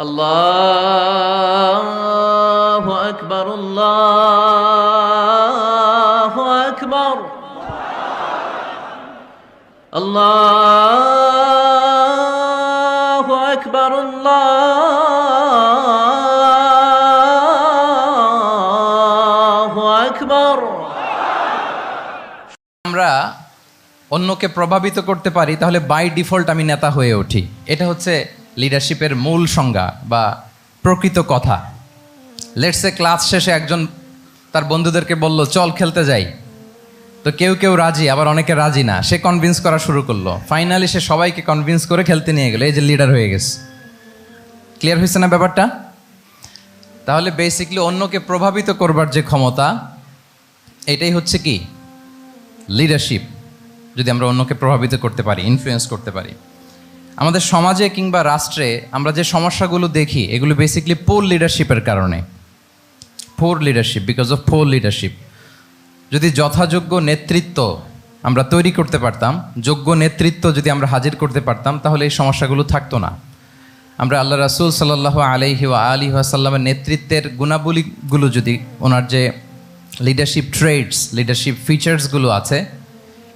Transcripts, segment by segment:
আল্লাহু আকবার, আল্লাহু আকবার, আল্লাহু আকবার, আল্লাহু আকবার। আমরা অন্যকে প্রভাবিত করতে পারি, তাহলে বাই ডিফল্ট আমি নেতা হয়ে উঠি। এটা হচ্ছে লিডারশিপের মূল সংজ্ঞা বা প্রকৃত কথা। লেটস সে ক্লাস শেষে একজন তার বন্ধুদেরকে বলল চল খেলতে যাই, তো কেউ কেউ রাজি, আবার অনেকে রাজি না। সে কনভিন্স করা শুরু করলো, ফাইনালি সে সবাইকে কনভিন্স করে খেলতে নিয়ে গেল, এই যে লিডার হয়ে গেছে। ক্লিয়ার হয়েছে না ব্যাপারটা? তাহলে বেসিকলি অন্যকে প্রভাবিত করবার যে ক্ষমতা, এটাই হচ্ছে কি লিডারশিপ। যদি আমরা অন্যকে প্রভাবিত করতে পারি, ইনফ্লুয়েন্স করতে পারি। আমাদের সমাজে কিংবা রাষ্ট্রে আমরা যে সমস্যাগুলো দেখি, এগুলো বেসিকলি পোর লিডারশিপের কারণে। Poor leadership, because of poor leadership. যদি যথাযোগ্য নেতৃত্ব আমরা তৈরি করতে পারতাম, যোগ্য নেতৃত্ব যদি আমরা হাজির করতে পারতাম, তাহলে এই সমস্যাগুলো থাকতো না। আমরা আল্লাহ রাসূল সাল্লাল্লাহু আলাইহি ওয়া আলিহি ওয়াসাল্লামের নেতৃত্বের গুণাবলীগুলো, যদি ওনার যে লিডারশিপ ট্রেডস, লিডারশিপ ফিচার্সগুলো আছে,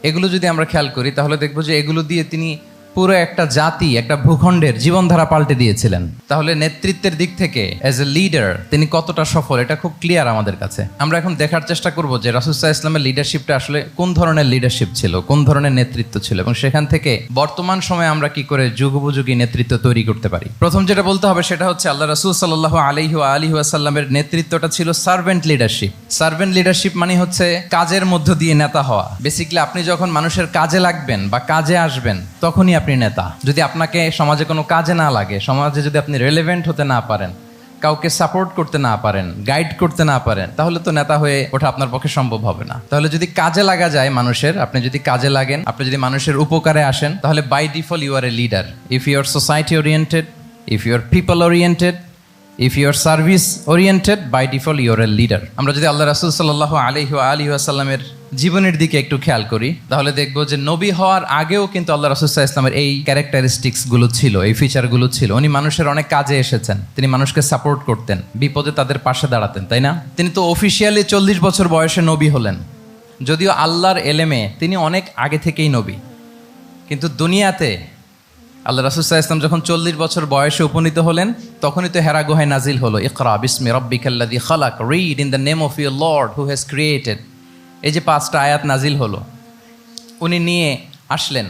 এগুলো যদি আমরা খেয়াল করি, তাহলে দেখব যে এগুলো দিয়ে তিনি পুরো একটা জাতি, একটা ভূখণ্ডের জীবনধারা পাল্টে দিয়েছিলেন। তাহলে নেতৃত্বের দিক থেকে অ্যাজ এ লিডার তিনি কতটা সফল, এটা খুব ক্লিয়ার আমাদের কাছে। আমরা এখন দেখার চেষ্টা করব যে রাসূল সাল্লাল্লাহু আলাইহি ওয়াসাল্লামের লিডারশিপটা আসলে কোন ধরনের লিডারশিপ ছিল, কোন ধরনের নেতৃত্ব ছিল, এবং সেখান থেকে বর্তমান সময়ে আমরা কি করে যুগোপযোগী নেতৃত্ব তৈরি করতে পারি। প্রথম যেটা বলতে হবে সেটা হচ্ছে আল্লাহ রাসূল সাল্লাল্লাহু আলাইহি ওয়া আলিহি ওয়াসাল্লামের নেতৃত্বটা ছিল সার্ভেন্ট লিডারশিপ। সার্ভেন্ট লিডারশিপ মানে হচ্ছে কাজের মধ্য দিয়ে নেতা হওয়া। বেসিক্যালি আপনি যখন মানুষের কাজে লাগবেন বা কাজে আসবেন, তখনই আপনি নেতা। যদি আপনাকে সমাজে কোনো কাজে না লাগে, সমাজে যদি আপনি রেলেভেন্ট হতে না পারেন, কাউকে সাপোর্ট করতে না পারেন, গাইড করতে না পারেন, তাহলে তো নেতা হয়ে ওঠা আপনার পক্ষে সম্ভব হবে না। তাহলে যদি কাজে লাগা যায় মানুষের, আপনি যদি কাজে লাগেন, আপনি যদি মানুষের উপকারে আসেন, তাহলে by default you are a leader. If you are society oriented, if you are people oriented, if you are service oriented, by default you are a leader. আমরা যদি আল্লাহ রাসূল সাল্লাল্লাহু আলাইহি ওয়া আলিহি ওয়াসাল্লামের জীবনের দিকে একটু খেয়াল করি, তাহলে দেখব যে নবী হওয়ার আগেও কিন্তু আল্লাহ রাসূল সাল্লাল্লাহু আলাইহি ওয়াসাল্লামের এই ক্যারেক্টারিস্টিক্সগুলো ছিল, এই ফিচারগুলো ছিল। উনি মানুষের অনেক কাজে এসেছেন, তিনি মানুষকে সাপোর্ট করতেন, বিপদে তাদের পাশে দাঁড়াতেন, তাই না? তিনি তো অফিসিয়ালি 40 বছর বয়সে নবী হলেন, যদিও আল্লাহর এলেমে তিনি অনেক আগে থেকেই নবী। কিন্তু দুনিয়াতে আল্লাহ রাসূল সাল্লাল্লাহু আলাইহি ওয়াসাল্লাম যখন 40 বছর বয়সে উপনীত হলেন, তখনই তো হেরা গুহায় নাজিল হলো, ইকরা বিসমি রাব্বিকাল্লাযী খালাক, read in the name of your Lord who has created. এই যে 5টা আয়াত নাজিল হলো, উনি নিয়ে আসলেন,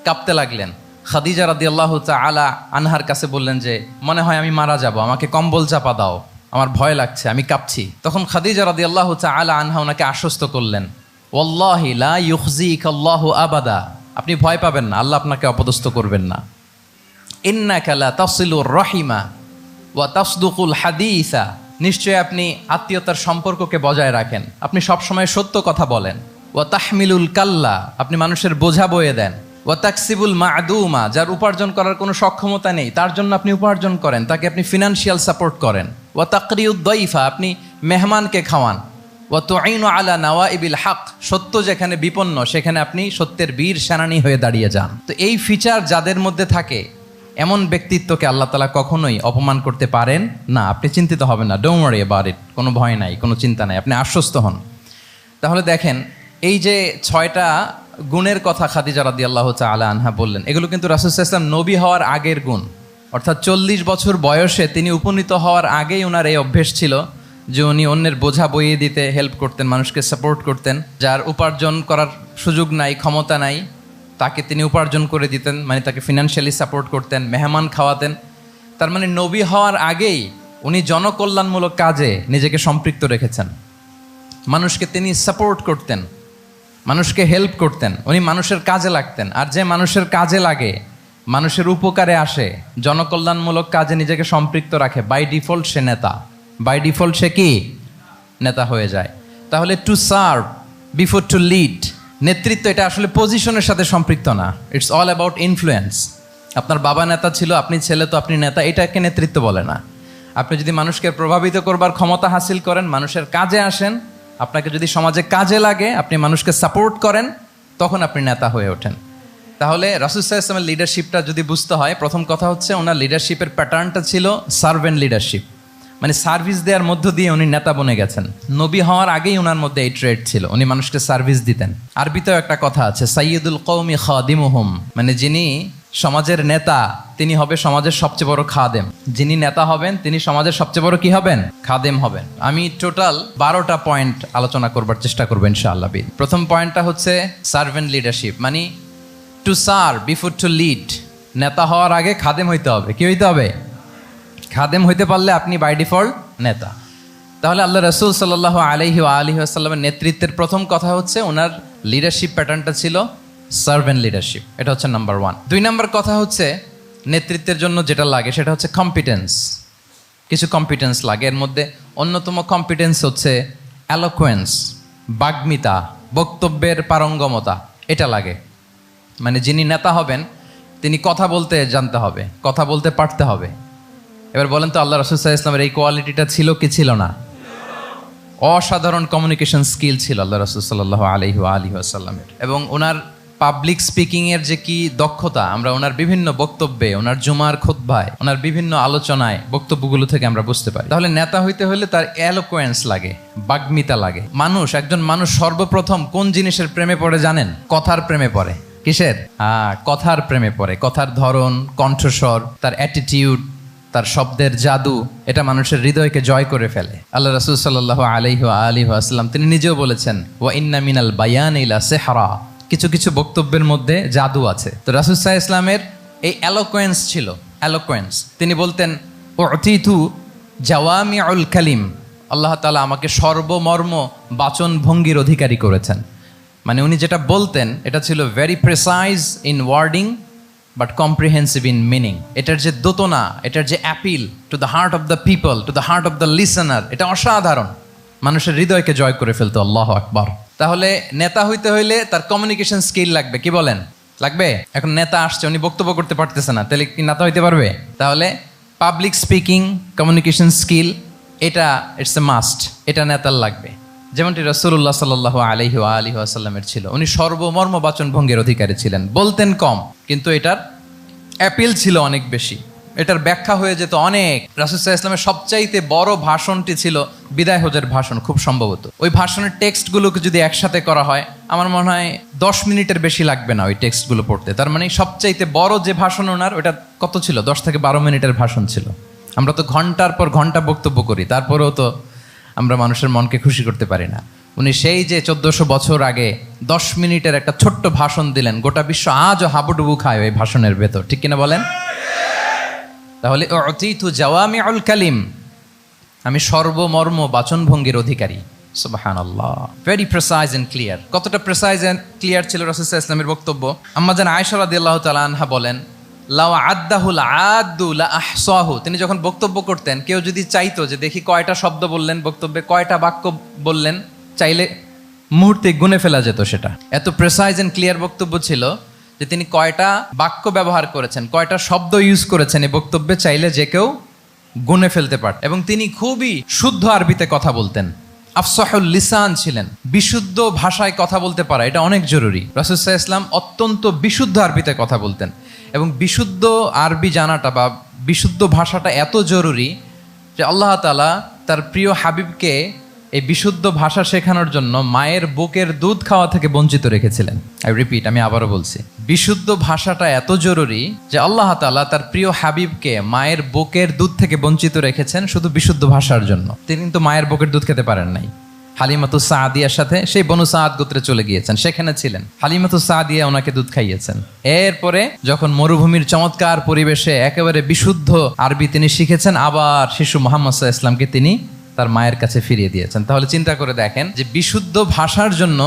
কাঁপতে লাগলেন। খাদিজা রাদিয়াল্লাহু তাআলা আনহার কাছে বললেন যে মনে হয় আমি মারা যাব, আমাকে কম্বল চাপা দাও, আমার ভয় লাগছে, আমি কাঁপছি। তখন খাদিজা রাদিয়াল্লাহু তাআলা আনহা ওনাকে আশ্বস্ত করলেন, ওয়াল্লাহি লা ইউখজিকাল্লাহু আবাদা, আপনি ভয় পাবেন না, আল্লাহ আপনাকে অপদস্থ করবেন না। ইন্নাকা লা তাসিলুর রাহিমা ওয়া তাসদুকুল হাদিসা, নিশ্চয় আপনি আত্মীয়তার সম্পর্ককে বজায় রাখেন, আপনি সবসময় সত্য কথা বলেন। ওয়া তাহমিলুল কাল্লা, আপনি মানুষের বোঝা বয়ে দেন। ওয়া তাকসিবুল মা'দুমা, যার উপার্জন করার কোনো সক্ষমতা নেই তার জন্য আপনি উপার্জন করেন, তাকে আপনি ফিনান্সিয়াল সাপোর্ট করেন। ওয়া তাকরিউদ দাইফা, আপনি মেহমানকে খাওয়ান। ওয়া তুঈনু আলা নাওয়াইবিল হক, সত্য যেখানে বিপন্ন সেখানে আপনি সত্যের বীর সেনানী হয়ে দাঁড়িয়ে যান। তো এই ফিচার যাদের মধ্যে থাকে, এমন ব্যক্তিত্বকে আল্লাহ তাআলা কখনোই অপমান করতে পারেন না। আপনি চিন্তিত হবেন না, ডোন্ট ওয়ারি অ্যাবাউট ইট, কোনো ভয় নাই, কোনো চিন্তা নাই, আপনি আশ্বস্ত হন। তাহলে দেখেন, এই যে 6টা গুণের কথা খাদিজা রাদিয়াল্লাহু তাআলা আনহা বললেন, এগুলো কিন্তু রাসূল সাল্লাল্লাহু আলাইহি ওয়াসাল্লাম নবী হওয়ার আগের গুণ। অর্থাৎ 40 বছর বয়সে তিনি উপনীত হওয়ার আগেই ওনার এই অভ্যেস ছিল যে উনি অন্যের বোঝা বইয়ে দিতে হেল্প করতেন, মানুষকে সাপোর্ট করতেন। যার উপার্জন করার সুযোগ নাই, ক্ষমতা নাই, তাকে তিনি উপার্জন করে দিতেন, মানে তাকে ফিনান্সিয়ালি সাপোর্ট করতেন, মেহমান খাওয়াতেন। তার মানে নবী হওয়ার আগেই উনি জনকল্যাণমূলক কাজে নিজেকে সম্পৃক্ত রেখেছেন। মানুষকে তিনি সাপোর্ট করতেন, মানুষকে হেল্প করতেন, উনি মানুষের কাজে লাগতেন। আর যে মানুষের কাজে লাগে, মানুষের উপকারে আসে, জনকল্যাণমূলক কাজে নিজেকে সম্পৃক্ত রাখে, বাই ডিফল্ট সে নেতা, বাই ডিফল্ট সে কি নেতা হয়ে যায়। তাহলে to serve before to lead, নেতৃত্ব এটা আসলে পজিশনের সাথে সম্পৃক্ত না, ইটস অল অ্যাবাউট ইনফ্লুয়েন্স। আপনার বাবা নেতা ছিল, আপনি ছেলে, তো আপনি নেতা, এটাকে নেতৃত্ব বলে না। আপনি যদি মানুষকে প্রভাবিত করবার ক্ষমতা হাসিল করেন, মানুষের কাজে আসেন, আপনাকে যদি সমাজে কাজে লাগে, আপনি মানুষকে সাপোর্ট করেন, তখন আপনি নেতা হয়ে ওঠেন। তাহলে রাসূল সাল্লাল্লাহু আলাইহি ওয়াসাল্লামের লিডারশিপটা যদি বুঝতে হয়, প্রথম কথা হচ্ছে ওনার লিডারশিপের প্যাটার্নটা ছিল সার্ভেন্ট লিডারশিপ, মানে সার্ভিস দেওয়ার মধ্য দিয়ে উনি নেতা বনে গেছেন। নবী হওয়ার আগেই ওনার মধ্যে এই ট্রেড ছিল, উনি মানুষকে সার্ভিস দিতেন। আরবিতেও একটা কথা আছে, সাইয়্যিদুল কওমি খাদিমুহুম, মানে যিনি সমাজের নেতা তিনি হবে সমাজের সবচেয়ে বড় খাদেম। যিনি নেতা হবেন তিনি সমাজের সবচেয়ে বড় কি হবেন? খাদেম হবেন। আমি টোটাল 12টা পয়েন্ট আলোচনা করবার চেষ্টা করবো ইনশাআল্লাহ। প্রথম পয়েন্টটা হচ্ছে সার্ভেন্ট লিডারশিপ, মানে to serve before to lead. নেতা হওয়ার আগে খাদেম হইতে হবে। কি হইতে হবে? খাদেম হইতে পারলে আপনি বাই ডিফল্ট নেতা। তাহলে আল্লাহ রাসূল সাল্লাল্লাহু আলাইহি ওয়া আলিহি ওয়াসাল্লামের নেতৃত্বের প্রথম কথা হচ্ছে ওনার লিডারশিপ প্যাটার্নটা ছিল সার্ভেন্ট লিডারশিপ। এটা হচ্ছে নাম্বার 1। 2 নম্বর কথা হচ্ছে নেতৃত্বের জন্য যেটা লাগে সেটা হচ্ছে কম্পিটেন্স। কিছু কম্পিটেন্স লাগে, এর মধ্যে অন্যতম কম্পিটেন্স হচ্ছে অ্যালোকুয়েন্স, বাগ্মিতা, বক্তব্যের পারঙ্গমতা। এটা লাগে, মানে যিনি নেতা হবেন তিনি কথা বলতে জানতে হবে, কথা বলতে পারতে হবে। এবার বলেন তো আল্লাহ রাসূল সাল্লাল্লাহু আলাইহি ওয়াসাল্লামের এই কোয়ালিটিটা ছিল কি ছিল না? অসাধারণ কমিউনিকেশন স্কিল ছিল আল্লাহ রাসূল সাল্লাল্লাহু আলাইহি ওয়াসাল্লামের। এবং ওনার পাবলিক স্পিকিংয়ের যে কি দক্ষতা, আমরা ওনার বিভিন্ন বক্তব্যে, ওনার জুমার খুতবায়, ওনার বিভিন্ন আলোচনায়, বক্তব্যগুলো থেকে আমরা বুঝতে পারি। তাহলে নেতা হইতে হলে তার এলোকোয়েন্স লাগে, বাগ্মিতা লাগে। একজন মানুষ সর্বপ্রথম কোন জিনিসের প্রেমে পড়ে জানেন? কথার প্রেমে পড়ে। কিসের? কথার প্রেমে পড়ে। কথার ধরন, কণ্ঠস্বর, তার অ্যাটিটিউড, তার শব্দের জাদু, এটা মানুষের হৃদয়কে জয় করে ফেলে। আল্লাহ রাসূল সাল্লাল্লাহু আলাইহি ওয়াসাল্লাম তিনি নিজেও বলেছেন, ওয়া ইন্না মিনাল বায়ানি লা সিহরা, কিছু কিছু বক্তব্যের মধ্যে জাদু আছে। তো রাসূল সাল্লাল্লাহু আলাইহি ওয়াসাল্লামের এই এলোকোয়েন্স ছিল, এলোকোয়েন্স। তিনি বলতেন, উতিতু জাওয়ামিউল কালিম, আল্লাহ তাআলা আমাকে সর্বমর্ম বাচন ভঙ্গির অধিকারী করেছেন। মানে উনি যেটা বলতেন এটা ছিল very precise in wording but comprehensive in meaning. এটার যে দোতনা, এটার যে appeal to the heart of the people, to the heart of the listener, এটা অসাধারণ, মানুষের হৃদয়কে জয় করে ফেলতো। আল্লাহু আকবার। তাহলে নেতা হইতে হইলে তার কমিউনিকেশন স্কিল লাগবে। কি বলেন? লাগবে। এখন নেতা আসছে, উনি বক্তব্য করতে পারতেছে না, তাহলে কি নেতা হইতে পারবে? তাহলে পাবলিক স্পিকিং, কমিউনিকেশন স্কিল, এটা ইটস এ মাস্ট, এটা নেতার লাগবে। যেমনটি রাসূলুল্লাহ সাল্লাল্লাহু আলাইহি ওয়াসাল্লামের ছিল। উনি সর্বমর্ম বাচন ভঙ্গের অধিকারী ছিলেন। বলতেন কম, কিন্তু এটার অ্যাপিল ছিল অনেক বেশি, এটার ব্যাখ্যা হয়ে যেত অনেক। রাসূল সাল্লাল্লাহু আলাইহি ওয়াসাল্লামের সবচাইতে বড় ভাষণটি ছিল বিদায় হজের ভাষণ, খুব সম্ভবত। ওই ভাষণের টেক্সটগুলোকে যদি একসাথে করা হয়, আমার মনে হয় 10 মিনিটের বেশি লাগবে না ওই টেক্সটগুলো পড়তে। তার মানে সবচাইতে বড় যে ভাষণ ওনার, ওটা কত ছিল? 10 থেকে 12 মিনিটের ভাষণ ছিল। আমরা তো ঘন্টার পর ঘন্টা বক্তব্য করি, তারপরেও তো আমরা মানুষের মনকে খুশি করতে পারি না। উনি সেই যে 1400 বছর আগে 10 মিনিটের একটা ছোট্ট ভাষণ দিলেন, গোটা বিশ্ব আজও হাবুডুবু খায় ওই ভাষণের ভেতর। ঠিক কিনা বলেন? তাহলে উতিতু জাওয়ামিউল কালিম, আমি সর্বমর্ম বাচনভঙ্গির অধিকারী। সুবহানাল্লাহ, ভেরি প্রেসাইজ এন্ড ক্লিয়ার। কতটা প্রেসাইজ এন্ড ক্লিয়ার ছিল রাসূল সাল্লাল্লাহু আলাইহি ওয়াসাল্লামের বক্তব্য? আম্মা জান আয়েশা রাদিয়াল্লাহু তাআলা আনহা বলেন, লাউ আদ্দাহুল আদ্দু লা আহসাহু, তিনি যখন বক্তব্য করতেন, কেউ যদি চাইতো যে দেখি কয়টা শব্দ বললেন বক্তব্যে, কয়টা বাক্য বললেন, চাইলে মুহূর্তে গুনে ফেলা যেত সেটা। এত প্রেসাইজ এন্ড ক্লিয়ার বক্তব্য ছিল যে তিনি কয়টা বাক্য ব্যবহার করেছেন, কয়টা শব্দ ইউজ করেছেন এই বক্তব্যে, চাইলে যে কেউ গুনে ফেলতে পারত। এবং তিনি খুবই শুদ্ধ আরবিতে কথা বলতেন, আফসাহুল লিসান ছিলেন। বিশুদ্ধ ভাষায় কথা বলতে পারা এটা অনেক জরুরি। রাসূল সাল্লাল্লাহু আলাইহি ওয়াসাল্লাম অত্যন্ত বিশুদ্ধ আরবিতে কথা বলতেন। এবং বিশুদ্ধ আরবি জানাটা বা বিশুদ্ধ ভাষাটা এত জরুরি যে আল্লাহ তাআলা তার প্রিয় হাবিবকে এই বিশুদ্ধ ভাষা শেখানোর জন্য মায়ের বুকের দুধ খাওয়া থেকে বঞ্চিত রেখেছিলেন। আমি আবারও বলছি, বিশুদ্ধ ভাষাটা এত জরুরি যে আল্লাহ তাআলা তার প্রিয় হাবিবকে মায়ের বুকের দুধ থেকে বঞ্চিত রেখেছেন শুধু বিশুদ্ধ ভাষার জন্য। তিনি কিন্তু মায়ের বুকের দুধ খেতে পারেন নাই। হালিমাতু সাদিয়ার সাথে সেই বনু সাদ গোত্রে চলে গিয়েছেন, সেখানে ছিলেন। হালিমাতু সাদিয়া ওনাকে দুধ খাইয়েছেন। এরপরে যখন মরুভূমির চমৎকার পরিবেশে একেবারে বিশুদ্ধ আরবি তিনি শিখেছেন, আবার শিশু মুহাম্মদ সাল্লাল্লাহু আলাইহি ওয়াসাল্লামকে তিনি তার মায়ের কাছে ফিরিয়ে দিয়েছেন। তাহলে চিন্তা করে দেখেন যে বিশুদ্ধ ভাষার জন্য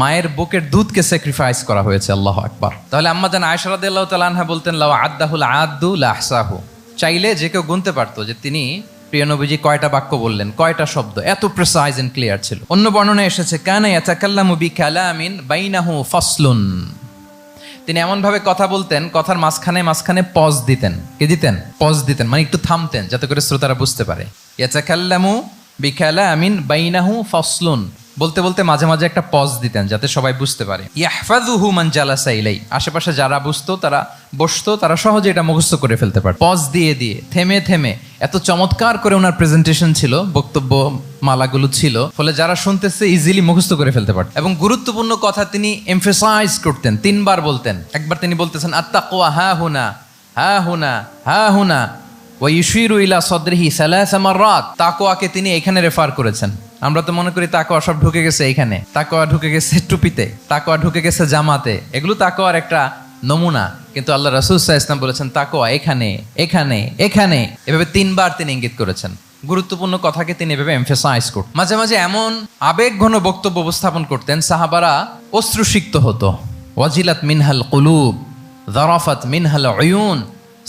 মায়ের বুকের দুধকে স্যাক্রিফাইস করা হয়েছে। আল্লাহু আকবার। তাহলে আম্মা জান আয়েশা রাদিয়াল্লাহু তাআলা আনহা বলতেন, লাউ আদ্দাহুল আদ্দু লা আহসাহু, চাইলে যে কেউ গুনতে পারতো যে তিনি প্রিয় নবীজি কয়টা বাক্য বললেন, কয়টা শব্দ। এত প্রেসাইজ এন্ড ক্লিয়ার ছিল। অন্য বর্ণনায় এসেছে, কানা ইয়াতাকাল্লামু বিকালামিন বাইনাহু ফাসলুন, তিনি এমন ভাবে কথা বলতেন, কথার মাঝখানে মাঝখানে পজ দিতেন। কি দিতেন? পজ দিতেন, মানে একটু থামতেন যাতে করে শ্রোতারা বুঝতে পারে। ইয়াতাকাল্লামু বিকালামিন বাইনাহু ফাসলুন, বলতে বলতে মাঝে মাঝে একটা পজ দিতেন যাতে সবাই বুঝতে পারে। ইয়াহফাযুহু মান জালাসা ইলাই, আশেপাশে যারা বুঝতো তারা বসতো, তারা সহজে এটা মুখস্থ করে ফেলতে পারে। পজ দিয়ে দিয়ে থেমে থেমে এত চমৎকার করে ওনার প্রেজেন্টেশন ছিল, বক্তব্য মালাগুলো ছিল, ফলে যারা শুনতেছে ইজিলি মুখস্থ করে ফেলতে পারত। এবং গুরুত্বপূর্ণ কথা তিনি এমফেসাইজ করতেন, 3 বার বলতেন। একবার তিনি বলতেছেন আত্তাকওয়া হা হুনা হা হুনা হা হুনা ওয়া ইউশিরু ইলা সাদরিহি সালাসা মাররাত। তাকওয়াকে তিনি এখানে রেফার করেছেন। আমরা তো মনে করি তাকওয়া সব ঢুকে গেছে এইখানে, তাকওয়া ঢুকে গেছে টুপিতে, তাকওয়া ঢুকে গেছে জামাতে, এগুলো তাকওয়ার একটা নমুনা। কিন্তু আল্লাহ রাসূল সাল্লাল্লাহু আলাইহি ওয়াসাল্লাম বলেছেন তাকওয়া এখানে এখানে এখানে, এভাবে 3 বার তিনি ইঙ্গিত করেছেন। গুরুত্বপূর্ণ কথাকে তিনি এভাবে এমফেসাইজ করতেন। মাঝে মাঝে এমন আবেগঘন বক্তব্য উপস্থাপন করতেন সাহাবারা অশ্রুসিক্ত হতো। ওয়াজিলাত মিনহাল কুলুব যারাফাত মিনহাল উয়ুন,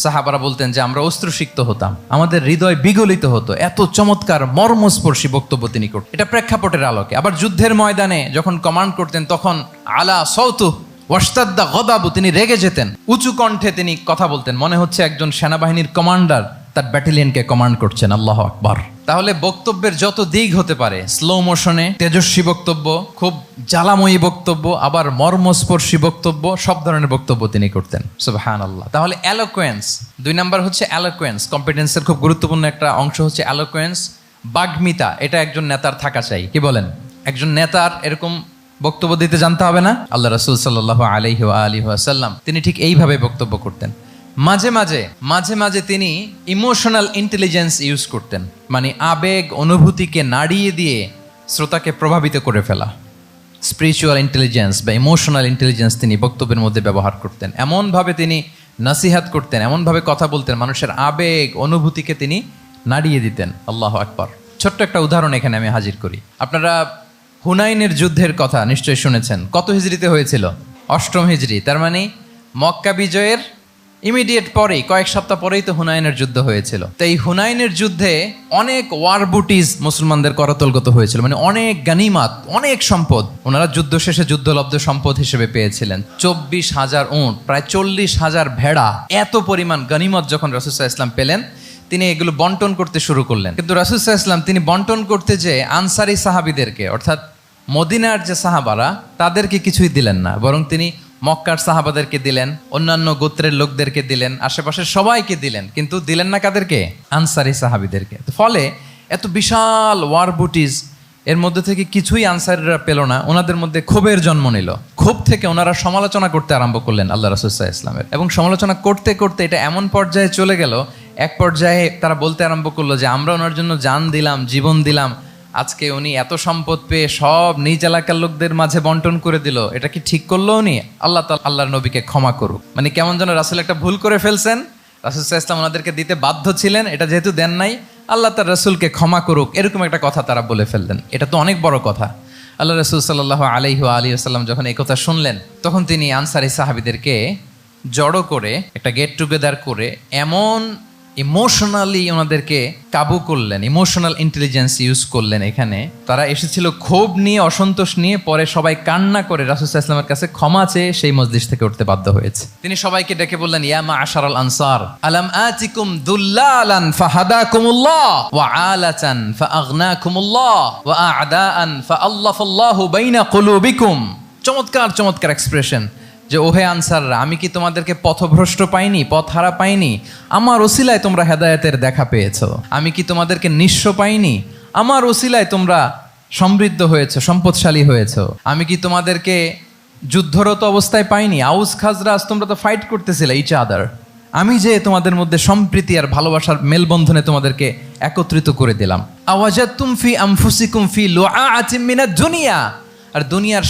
সাহাবারা বলতেন যে আমরা অশ্রুসিক্ত হতাম, আমাদের হৃদয় বিগলিত হতো, এত চমৎকার মর্মস্পর্শী বক্তব্য তিনি করতেন। এটা প্রেক্ষাপটের আলোকে। আবার যুদ্ধের ময়দানে যখন কমান্ড করতেন তখন আলা সাউতু ওয়াশতাদ্দা গদাবু, তিনি রেগে যেতেন, উঁচু কণ্ঠে তিনি কথা বলতেন, মনে হচ্ছে একজন সেনাবাহিনীর কমান্ডার তার ব্যাটালিয়নকে কমান্ড করছেন। আল্লাহু আকবার। তাহলে বক্তব্যের যত দিক হতে পারে, স্লো মোশনে তেজস্বী বক্তব্য, খুব জ্বালাময়ী বক্তব্য, আবার মর্মস্পর্শী বক্তব্য, সব ধরনের বক্তব্য তিনি করতেন। সুবহানাল্লাহ। তাহলে এলোকোয়েন্স, 2 নাম্বার হচ্ছে এলোকোয়েন্স। কম্পিটেন্সের খুব গুরুত্বপূর্ণ একটা অংশ হচ্ছে এলোকোয়েন্স, বাগ্মিতা। এটা একজন নেতার থাকা চাই। কি বলেন? একজন নেতার এরকম বক্তব্য দিতে জানতে হবে না? আল্লাহ রাসূল সাল্লাল্লাহু আলাইহি ওয়া আলিহি ওয়াসাল্লাম তিনি ঠিক এইভাবে বক্তব্য করতেন। মাঝে মাঝে তিনি ইমোশনাল ইন্টেলিজেন্স ইউজ করতেন, মানে আবেগ অনুভূতিকে নাড়িয়ে দিয়ে শ্রোতাকে প্রভাবিত করে ফেলা। স্পিরিচুয়াল ইন্টেলিজেন্স বা ইমোশনাল ইন্টেলিজেন্স তিনি বক্তব্যের মধ্যে ব্যবহার করতেন। এমনভাবে তিনি নাসিহাত করতেন, এমনভাবে কথা বলতেন, মানুষের আবেগ অনুভূতিকে তিনি নাড়িয়ে দিতেন। আল্লাহু আকবার। ছোট্ট একটা উদাহরণ এখানে আমি হাজির করি। আপনারা হুনাইনের যুদ্ধের কথা নিশ্চয়ই শুনেছেন। কত হিজরিতে হয়েছিল? 8ম হিজরি। তার মানে মক্কা বিজয়ের ইমিডিয়েট পরেই, কয়েক সপ্তাহ পরেই তো হুনাইনের যুদ্ধ হয়েছিল। তো এই হুনাইনের যুদ্ধে অনেক ওয়ার বুটিজ মুসলমানদের করতলগত হয়েছিল, মানে অনেক গানিমাত, অনেক সম্পদ ওনারা যুদ্ধ শেষে যুদ্ধলব্ধ সম্পদ হিসেবে পেয়েছিলেন। 24,000 উট, প্রায় 40,000 ভেড়া, এত পরিমাণ গানিমত যখন রাসূল সাল্লাল্লাহু আলাইহি ওয়াসাল্লাম পেলেন, তিনি এগুলো বন্টন করতে শুরু করলেন। কিন্তু রাসূল সাল্লাল্লাহু আলাইহি ওয়াসাল্লাম তিনি বন্টন করতে যে আনসারি সাহাবীদেরকে, অর্থাৎ মদিনার যে সাহাবারা, তাদেরকে কিছুই দিলেন না, বরং তিনি মক্কার সাহাবাদেরকে দিলেন, অন্যান্য গোত্রের লোকদেরকে দিলেন, আশেপাশের সবাইকে দিলেন, কিন্তু দিলেন না কাদেরকে? আনসারি সাহাবীদেরকে। ফলে এত বিশাল ওয়ার বুটিজ, এর মধ্যে থেকে কিছুই আনসারিরা পেল না। ওনাদের মধ্যে ক্ষোভের জন্ম নিল। ক্ষোভ থেকে ওনারা সমালোচনা করতে আরম্ভ করলেন আল্লাহ রাসূল সাল্লাল্লাহু আলাইহি ওয়াসাল্লামের। এবং সমালোচনা করতে করতে এটা এমন পর্যায়ে চলে গেল, এক পর্যায়ে তারা বলতে আরম্ভ করলো যে আমরা ওনার জন্য জান দিলাম, জীবন দিলাম, আজকে উনি এত সম্পদ পেয়ে সব নিজ এলাকার লোকদের মাঝে বন্টন করে দিল, এটা কি ঠিক করলো উনি? আল্লাহর নবীকে ক্ষমা করুক। মানে কেমন যেন রাসূল একটা ভুল করে ফেলছেন, রাসূল সাল্লাল্লাহু আলাইহি ওয়াসাল্লাম ওনাদেরকে দিতে বাধ্য ছিলেন, এটা যেহেতু দেন নাই, আল্লাহ তার রাসূলকে ক্ষমা করুক, এরকম একটা কথা তারা বলে ফেললেন। এটা তো অনেক বড় কথা। আল্লাহ রাসূল সাল্লাল্লাহু আলাইহি ওয়া আলিহি ওয়াসাল্লাম যখন এই কথা শুনলেন, তখন তিনি আনসারি সাহাবীদেরকে জড়ো করে একটা গেট টুগেদার করে এমন ইমোশনালি ওনাদেরকে কাবু করলেন, ইমোশনাল ইন্টেলিজেন্স ইউজ করলেন। এখানে তারা এসেছিল ক্ষোভ নিয়ে, অসন্তোষ নিয়ে, পরে সবাই কান্না করে রাসূল সাল্লাল্লাহু আলাইহি ওয়াসাল্লামের কাছে ক্ষমা চেয়ে সেই মজলিস থেকে উঠতে বাধ্য হয়েছে। তিনি সবাইকে ডেকে বললেন, ইয়া মা'আশারাল আনসার আলাম আতিকুম দুল্লালান ফাহাদাকুমুল্লাহ ওয়া আলাতান ফাআগনাকুমুল্লাহ ওয়া আ'দাআন ফাআল্লাফাল্লাহু বাইনা কুলুবিকুম। চমৎকার এক্সপ্রেশন যে ওহে আনসাররা, আমি কি তোমাদেরকে পথভ্রষ্ট পাইনি, পথহারা পাইনি? আমার ওসিলায় তোমরা হেদায়েতের দেখা পেয়েছো। আমি কি তোমাদেরকে নিঃস্ব পাইনি? আমার ওসিলায় তোমরা সমৃদ্ধ হয়েছে, সম্পদশালী হয়েছে। আমি কি তোমাদেরকে যুদ্ধরত অবস্থায় পাইনি? আউস খাজরাজ তোমরা তো ফাইট করতেছিলে ইচ আদার। আমি যে তোমাদের মধ্যে সম্প্রীতি আর ভালোবাসার মেলবন্ধনে তোমাদেরকে একত্রিত করে দিলাম। আওয়াজাতুম ফি আনফুসিকুম ফি লুআআতিম মিনাদ দুনিয়া, আর দুনিয়ার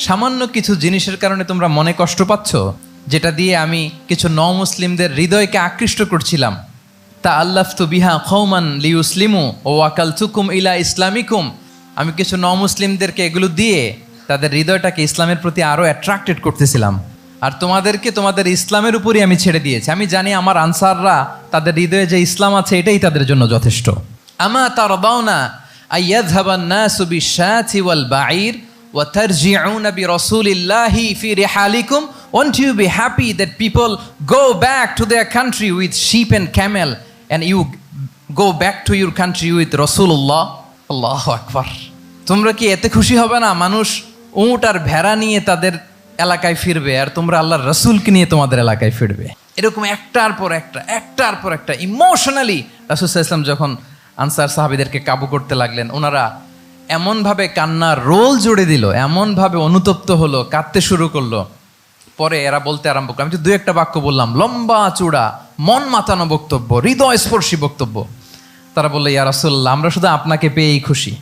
সামান্য কিছু জিনিসের কারণে তোমরা মনে কষ্ট পাচ্ছ, যেটা দিয়ে আমি কিছু মুসলিমদের হৃদয়কে আকৃষ্ট করছিলাম। তা আল্লাফতু বিহা কওমান লিউসলিমু ওয়া ওয়াকালতুকুম ইলা ইসলামিকুম। আমি কিছু মুসলিমদেরকে এগুলো দিয়ে তাদের হৃদয়টাকে ইসলামের প্রতি আরো অ্যাট্রাক্টেড করতেছিলাম, আর তোমাদেরকে তোমাদের ইসলামের উপরই আমি ছেড়ে দিয়েছি। আমি জানি আমার আনসাররা, তাদের হৃদয়ে যে ইসলাম আছে এটাই তাদের জন্য যথেষ্ট। আমা তারদাউনা আইয়াযহাবান নাসু বিশ-শাতি ওয়াল বাঈর ওয়া তারজিউনা বিরাসূলিল্লাহি ফি রিহালিকুম। Won't you be happy that people go back to their country with sheep and camel, and you go back to your country with Rasulullah? Allahu Akbar. তোমরা কি এতে খুশি হবে না মানুষ উট আর ভেড়া নিয়ে তাদের এলাকায় ফিরবে, আর তোমরা আল্লাহর রাসূলকে নিয়ে তোমাদের এলাকায় ফিরবে? এরকম একটার পর একটা ইমোশনালি রাসূল সাল্লাল্লাহু আলাইহি ওয়াসাল্লাম যখন আনসার সাহাবীদেরকে কাবু করতে লাগলেন, ওনারা এমনভাবে কান্নার রোল জুড়ে দিল, এমনভাবে অনুতপ্ত হলো, কাঁদতে শুরু করলো। পরে এরা বলতে আরম্ভ করলো, আমি তো 2-1 বাক্য বললাম, লম্বা চূড়া মন মাতানো বক্তব্য, হৃদয়স্পর্শী বক্তব্য। তারা বললো, ইয়া রাসূলুল্লাহ, আমরা শুধু আপনাকে পেয়েই খুশি।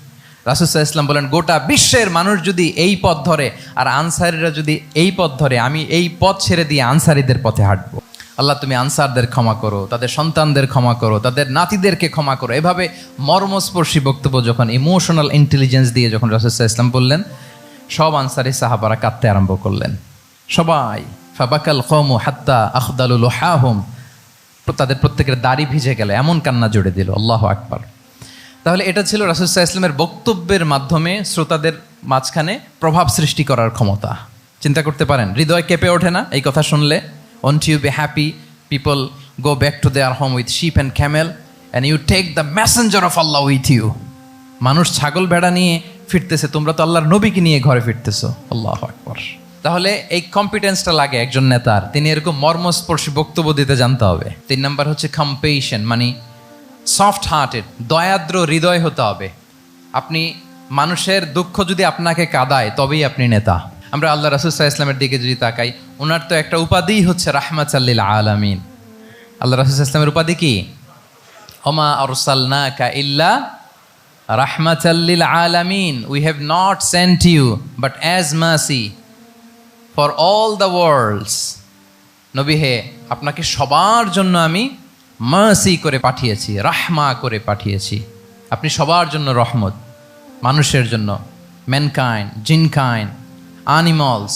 রাসূল সাল্লাল্লাহু আলাইহি ওয়াসাল্লাম বলেন, গোটা বিশ্বের মানুষ যদি এই পথ ধরে আর আনসারীরা যদি এই পথ ধরে, আমি এই পথ ছেড়ে দিয়ে আনসারীদের পথে হাঁটবো। আল্লাহ তুমি আনসারদের ক্ষমা করো, তাদের সন্তানদের ক্ষমা করো, তাদের নাতিদেরকে ক্ষমা করো। এভাবে মর্মস্পর্শী বক্তব্য যখন ইমোশনাল ইন্টেলিজেন্স দিয়ে যখন রাসূল সাল্লাল্লাহু আলাইহি ওয়াসাল্লাম বললেন, সব আনসারী সাহাবারা কাঁদতে আরম্ভ করলেন। সবাই ফাবাকাল কওমু হাত্তা আখদালু লুহাহুম, তাদের প্রত্যেকের দাড়ি ভিজে গেল, এমন কান্না জুড়ে দিল। আল্লাহু আকবার। তাহলে এটা ছিল রাসূল সাল্লাল্লাহু আলাইহি ওয়াসাল্লামের বক্তব্যের মাধ্যমে শ্রোতাদের মাঝখানে প্রভাব সৃষ্টি করার ক্ষমতা। চিন্তা করতে পারেন, হৃদয় কেঁপে ওঠে না এই কথা শুনলে? Won't you be happy? People go back to their home with sheep and camel and you take the messenger of Allah with you. মানুষ ছাগল ভেড়া নিয়ে ফিরতেছে, তোমরা তো আল্লাহর নবীকে নিয়ে ঘরে ফিরতেছো। আল্লাহু আকবার। তাহলে এই কম্পিটেন্সটা লাগে একজন নেতার, তিনি এরকম মর্মস্পর্শী বক্তব্য দিতে জানতে হবে। 3 নাম্বার হচ্ছে কম্পেশন, মানে সফট হার্টেড, দয়াদ্র হৃদয় হতে হবে। আপনি মানুষের দুঃখ যদি আপনাকে কাঁদায় তবেই আপনি নেতা। আমরা আল্লাহ রাসূল সাল্লাল্লাহু আলাইহি ওয়াসাল্লামের দিকে যদি তাকাই, ওনার তো একটা উপাধিই হচ্ছে রাহমাতাল লিল আলামিন। আল্লাহ রাসূল সাল্লাল্লাহু আলাইহি ওয়াসাল্লামের উপাধি কি? ওমা আরসালনাকা ইল্লা রাহমাতাল লিল আলামিন, we have not sent you but as mercy for all the worlds. নবী হে, আপনাকে সবার জন্য আমি মার্সি করে পাঠিয়েছি, রাহমা করে পাঠিয়েছি। আপনি সবার জন্য রহমত, মানুষের জন্য, ম্যানকাইন্ড, জিনকাইন্ড, অ্যানিমালস,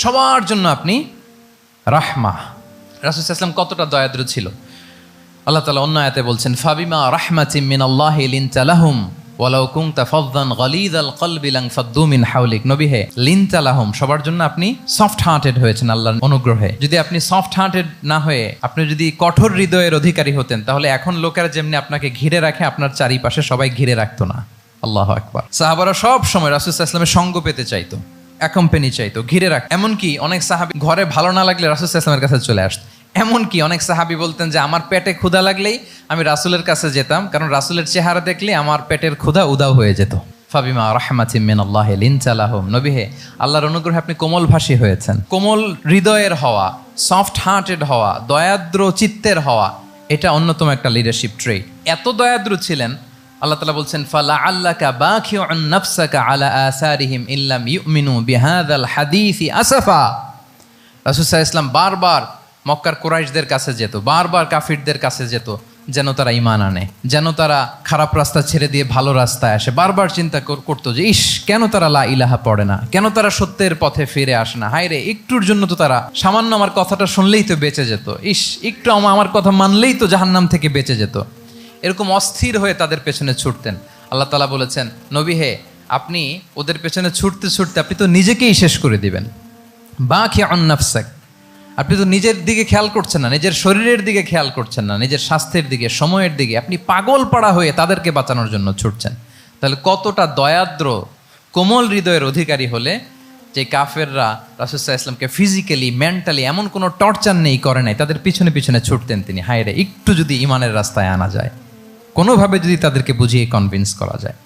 সবার জন্য আপনি রাহমা। রাসূল সাল্লাল্লাহু আলাইহি ওয়াসাল্লাম কতটা দয়াদ্র ছিল। আল্লাহ তাআলা অন্য আয়াতে বলছেন, ফাবিমা রাহমাতিম মিনাল্লাহি লিনতা লাহুম ওয়ালাউ কুনতা ফাযযান গালিযাল কলবি লানফাদ্দু মিন হাওলিক। নবী হে, লিনতা লাহুম, সবার জন্য আপনি সফট হার্টেড হয়েছেন আল্লাহর অনুগ্রহে। যদি আপনি সফট হার্টেড না হয়ে আপনি যদি কঠোর হৃদয়ের অধিকারী হতেন, তাহলে এখন লোকেরা যেমনি আপনাকে ঘিরে রাখে, আপনার চারিপাশে সবাই ঘিরে রাখতো না। আল্লাহু আকবার। সাহাবারা সব সময় রাসূল সাল্লাল্লাহু আলাইহি ওয়াসাল্লামের সঙ্গ পেতে চাইতো, অ্যাকম্পানি চাইতো, ঘিরে রাখ। এমনকি অনেক সাহাবী ঘরে ভালো না লাগলে রাসূল সাল্লাল্লাহু আলাইহি ওয়াসাল্লামের কাছে চলে আসতো। এমনকি অনেক সাহাবী বলতেন যে আমার পেটে ক্ষুধা লাগলেই আমি রাসূলের কাছে যেতাম, কারণ রাসূলের চেহারা দেখলে আমার পেটের ক্ষুধা উধাও হয়ে যেত। ফাবিমা রাহমাতিম মিনাল্লাহি লিনতা লাহুম। নবী হে, আল্লাহর অনুগ্রহে আপনি কোমলভাষী হয়েছেন। কোমল হৃদয়ের হওয়া, সফট হার্টেড হওয়া, দয়াদ্র চিত্তের হওয়া, এটা অন্যতম একটা লিডারশিপ ট্রেট। এত দয়াদ্র ছিলেন, আল্লাহ তাআলা বলছেন, ফালা আল্লাকা বাখিউন নাফসাকা আলা আসারিহিম ইল্লাম ইউমিনু বিহাযাল হাদীসি আসাফা। রাসূল সাল্লাল্লাহু আলাইহি ওয়াসাল্লাম বারবার মক্কার কুরাইশদের কাছে যেত, বারবার কাফিরদের কাছে যেত, যেন তারা ঈমান আনে, যেন তারা খারাপ রাস্তা ছেড়ে দিয়ে ভালো রাস্তায় আসে। বারবার চিন্তা করতো যে ইস, কেন তারা লা ইলাহা পড়ে না, কেন তারা সত্যের পথে ফিরে আসে না। হায় রে, একটুর জন্য তো তারা সামান্য আমার কথাটা শুনলেই তো বেঁচে যেত, ইস একটু আমার কথা মানলেই তো জাহান্নাম থেকে বেঁচে যেত। এরকম অস্থির হয়ে তাদের পেছনে ছুটতেন। আল্লাহ তাআলা বলেছেন, নবী হে, আপনি ওদের পেছনে ছুটতে ছুটতে আপনি তো নিজেকেই শেষ করে দিবেন। বাখিউন নাফসাক, আপনি তো নিজের দিকে খেয়াল করছেন না, নিজের শরীরের দিকে খেয়াল করছেন না, নিজের স্বাস্থ্যের দিকে, সময়ের দিকে, আপনি পাগল পাড়া হয়ে তাদেরকে বাঁচানোর জন্য ছুটছেন। তাহলে কতটা দয়াদ্র কোমল হৃদয়ের অধিকারী হলে যে কাফেররা রাসূল সাল্লাল্লাহু আলাইহি ওয়াসাল্লামকে ফিজিক্যালি, মেন্টালি এমন কোনো টর্চার নেই, করে নাই, তাদের পিছনে পিছনে ছুটতেন তিনি। হায় রে, একটু যদি ইমানের রাস্তায় আনা যায়, কোনোভাবে যদি তাদেরকে বুঝিয়ে কনভিন্স করা যায়,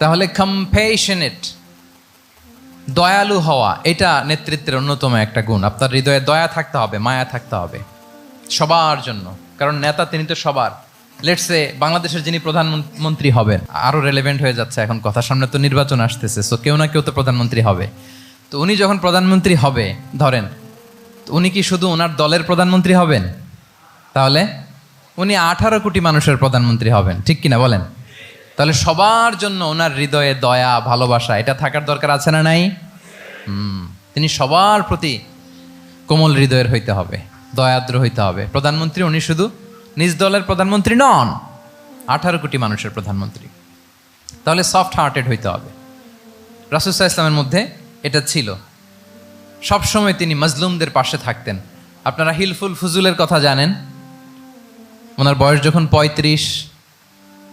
তাহলে কম্প্যাশনেট, দয়ালু হওয়া, এটা নেতৃত্বের অন্যতম একটা গুণ। আপনার হৃদয়ে দয়া থাকতে হবে, মায়া থাকতে হবে সবার জন্য, কারণ নেতা তিনি তো সবার। লেটসে বাংলাদেশের যিনি প্রধানমন্ত্রী হবেন, আরও রেলেভেন্ট হয়ে যাচ্ছে এখন কথা, সামনে তো নির্বাচন আসতেছে, সো কেউ না কেউ তো প্রধানমন্ত্রী হবে। তো উনি যখন প্রধানমন্ত্রী হবে ধরেন, উনি কি শুধু ওনার দলের প্রধানমন্ত্রী হবেন? তাহলে উনি 18 কোটি মানুষের প্রধানমন্ত্রী হবেন, ঠিক কিনা বলেন? তাহলে সবার জন্য ওনার হৃদয়ে দয়া, ভালোবাসা, এটা থাকার দরকার আছে না নাই? তিনি সবার প্রতি কোমল হৃদয়ের হইতে হবে, দয়াদ্র হইতে হবে। প্রধানমন্ত্রী উনি শুধু নিজ দলের প্রধানমন্ত্রী নন, 18 কোটি মানুষের প্রধানমন্ত্রী। তাহলে সফট হার্টেড হইতে হবে। রাসূল সাল্লাল্লাহু আলাইহি ওয়াসাল্লামের মধ্যে এটা ছিল। সবসময় তিনি মাজলুমদের পাশে থাকতেন। আপনারা হিলফুল ফুজুলের কথা জানেন। ওনার বয়স যখন 35,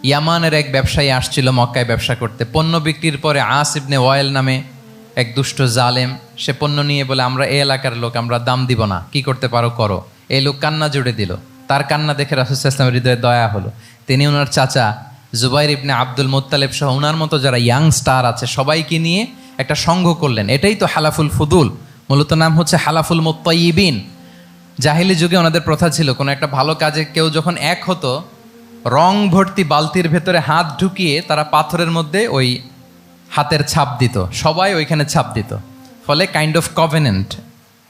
ইয়ামানের এক ব্যবসায়ী আসছিল মক্কায় ব্যবসা করতে। পণ্য বিক্রির পরে আস ইবনে ওয়াইল নামে এক দুষ্ট জালেম, সে পণ্য নিয়ে বলে আমরা এই এলাকার লোক, আমরা দাম দিব না, কি করতে পারো করো। এই লোক কান্না জুড়ে দিল। তার কান্না দেখে রাসূল সাল্লাল্লাহু আলাইহি ওয়াসাল্লামের হৃদয়ে দয়া হলো। তিনি ওনার চাচা জুবাইর ইবনে আব্দুল মুত্তালিব সহ ওনার মতো যারা ইয়াং স্টার আছে সবাইকে নিয়ে একটা সংঘ করলেন। এটাই তো হালাফুল ফুদুল, মূলত নাম হচ্ছে হালাফুল মুত্তাইয়িবিন। জাহিলি যুগে ওনাদের প্রথা ছিল, কোনো একটা ভালো কাজে কেউ যখন এক হতো, রং ভর্তি বালতির ভেতরে হাত ঢুকিয়ে তারা পাথরের মধ্যে ওই হাতের ছাপ দিত, সবাই ওইখানে ছাপ দিত। ফলে কাইন্ড অফ কভেনেন্ট,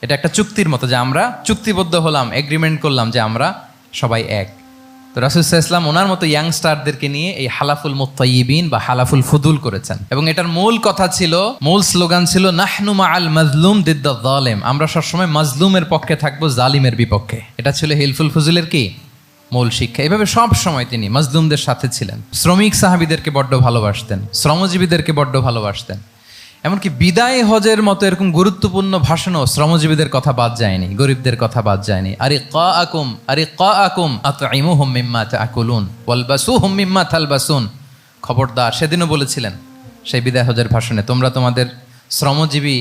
এটা একটা চুক্তির মতো যে আমরা চুক্তিবদ্ধ হলাম, এগ্রিমেন্ট করলাম যে আমরা সবাই এক। তো রাসূল সাল্লাল্লাহু আলাইহি ওয়াসাল্লাম ওনার মতো ইয়াংস্টারদেরকে নিয়ে এই হালাফুল মুত্তাইয়িবিন বা হালাফুল ফুদুল করেছেন। এবং এটার মূল কথা ছিল, মূল স্লোগান ছিল নাহনু মাআল মাজলুম দিদ্দাল যালিম, আমরা সবসময় মাজলুমের পক্ষে থাকবো, জালিমের বিপক্ষে। এটা ছিল হিলফুল ফুজুলের কি মূল শিক্ষা। এভাবে সব সময় তিনি মাজলুমদের সাথে ছিলেন। শ্রমিক সাহাবীদেরকে বড্ড ভালোবাসতেন, শ্রমজীবীদেরকে বড্ড ভালোবাসতেন। এমনকি বিদায় হজের মতো এরকম গুরুত্বপূর্ণ ভাষণও শ্রমজীবীদের কথা বাদ যায়নি, গরিবদের কথা বাদ যায়নি। আরে কাআকুম আতঈমুহুম মিম্মা তাআকুলুন ওয়ালবাসুহুম মিম্মা তালবাসুন। খবরদার, সেদিনও বলেছিলেন সেই বিদায় হজের ভাষণে, তোমরা তোমাদের শ্রমজীবী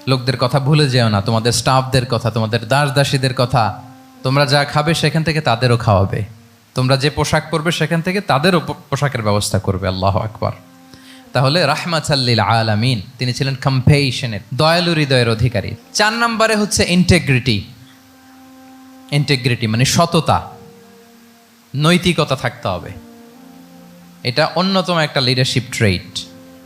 লোকদের কথা ভুলে যেও না, তোমাদের স্টাফদের কথা, তোমাদের দাস দাসীদের কথা। তোমরা যা খাবে সেখান থেকে তাদেরও খাওয়াবে, তোমরা যে পোশাক পরবে সেখান থেকে তাদেরও পোশাকের ব্যবস্থা করবে। আল্লাহু আকবার। তাহলে রাহমাতাল লিল আলামিন, তিনি ছিলেন কম্পেশনের, দয়ালু হৃদয়ের অধিকারী। 4 নম্বরে হচ্ছে ইন্টেগ্রিটি। ইন্টেগ্রিটি মানে সততা, নৈতিকতা থাকতে হবে। এটা অন্যতম একটা লিডারশিপ ট্রেট।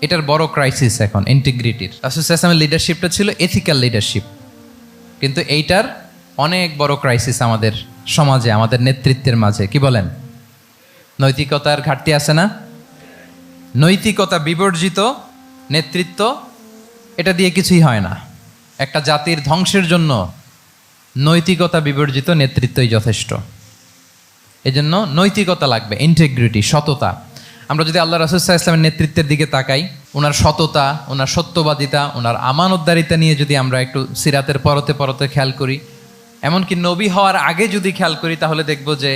এটার বড় ক্রাইসিস এখন ইন্টিগ্রিটির। রাসূল সাল্লাল্লাহু আলাইহি ওয়াসাল্লামের লিডারশিপটা ছিল এথিক্যাল লিডারশিপ, কিন্তু এইটার অনেক বড় ক্রাইসিস আমাদের সমাজে, আমাদের নেতৃত্বের মাঝে। কি বলেন? নৈতিকতার ঘাটতি আছে না? নৈতিকতা বিবর্জিত নেতৃত্ব, এটা দিয়ে কিছুই হয় না। একটা জাতির ধ্বংসের জন্য নৈতিকতা বিবর্জিত নেতৃত্বই যথেষ্ট। এজন্য নৈতিকতা লাগবে, ইন্টিগ্রিটি, সততা। আমরা যদি আল্লাহ রাসূল সাল্লাল্লাহু আলাইহি ওয়াসাল্লামের নেতৃত্বের দিকে তাকাই, ওনার সততা, ওনার সত্যবাদিতা, ওনার আমানতদারিতা নিয়ে যদি আমরা একটু সিরাতের পরতে পরতে খেয়াল করি, এমনকি নবী হওয়ার আগে যদি খেয়াল করি, তাহলে দেখব যে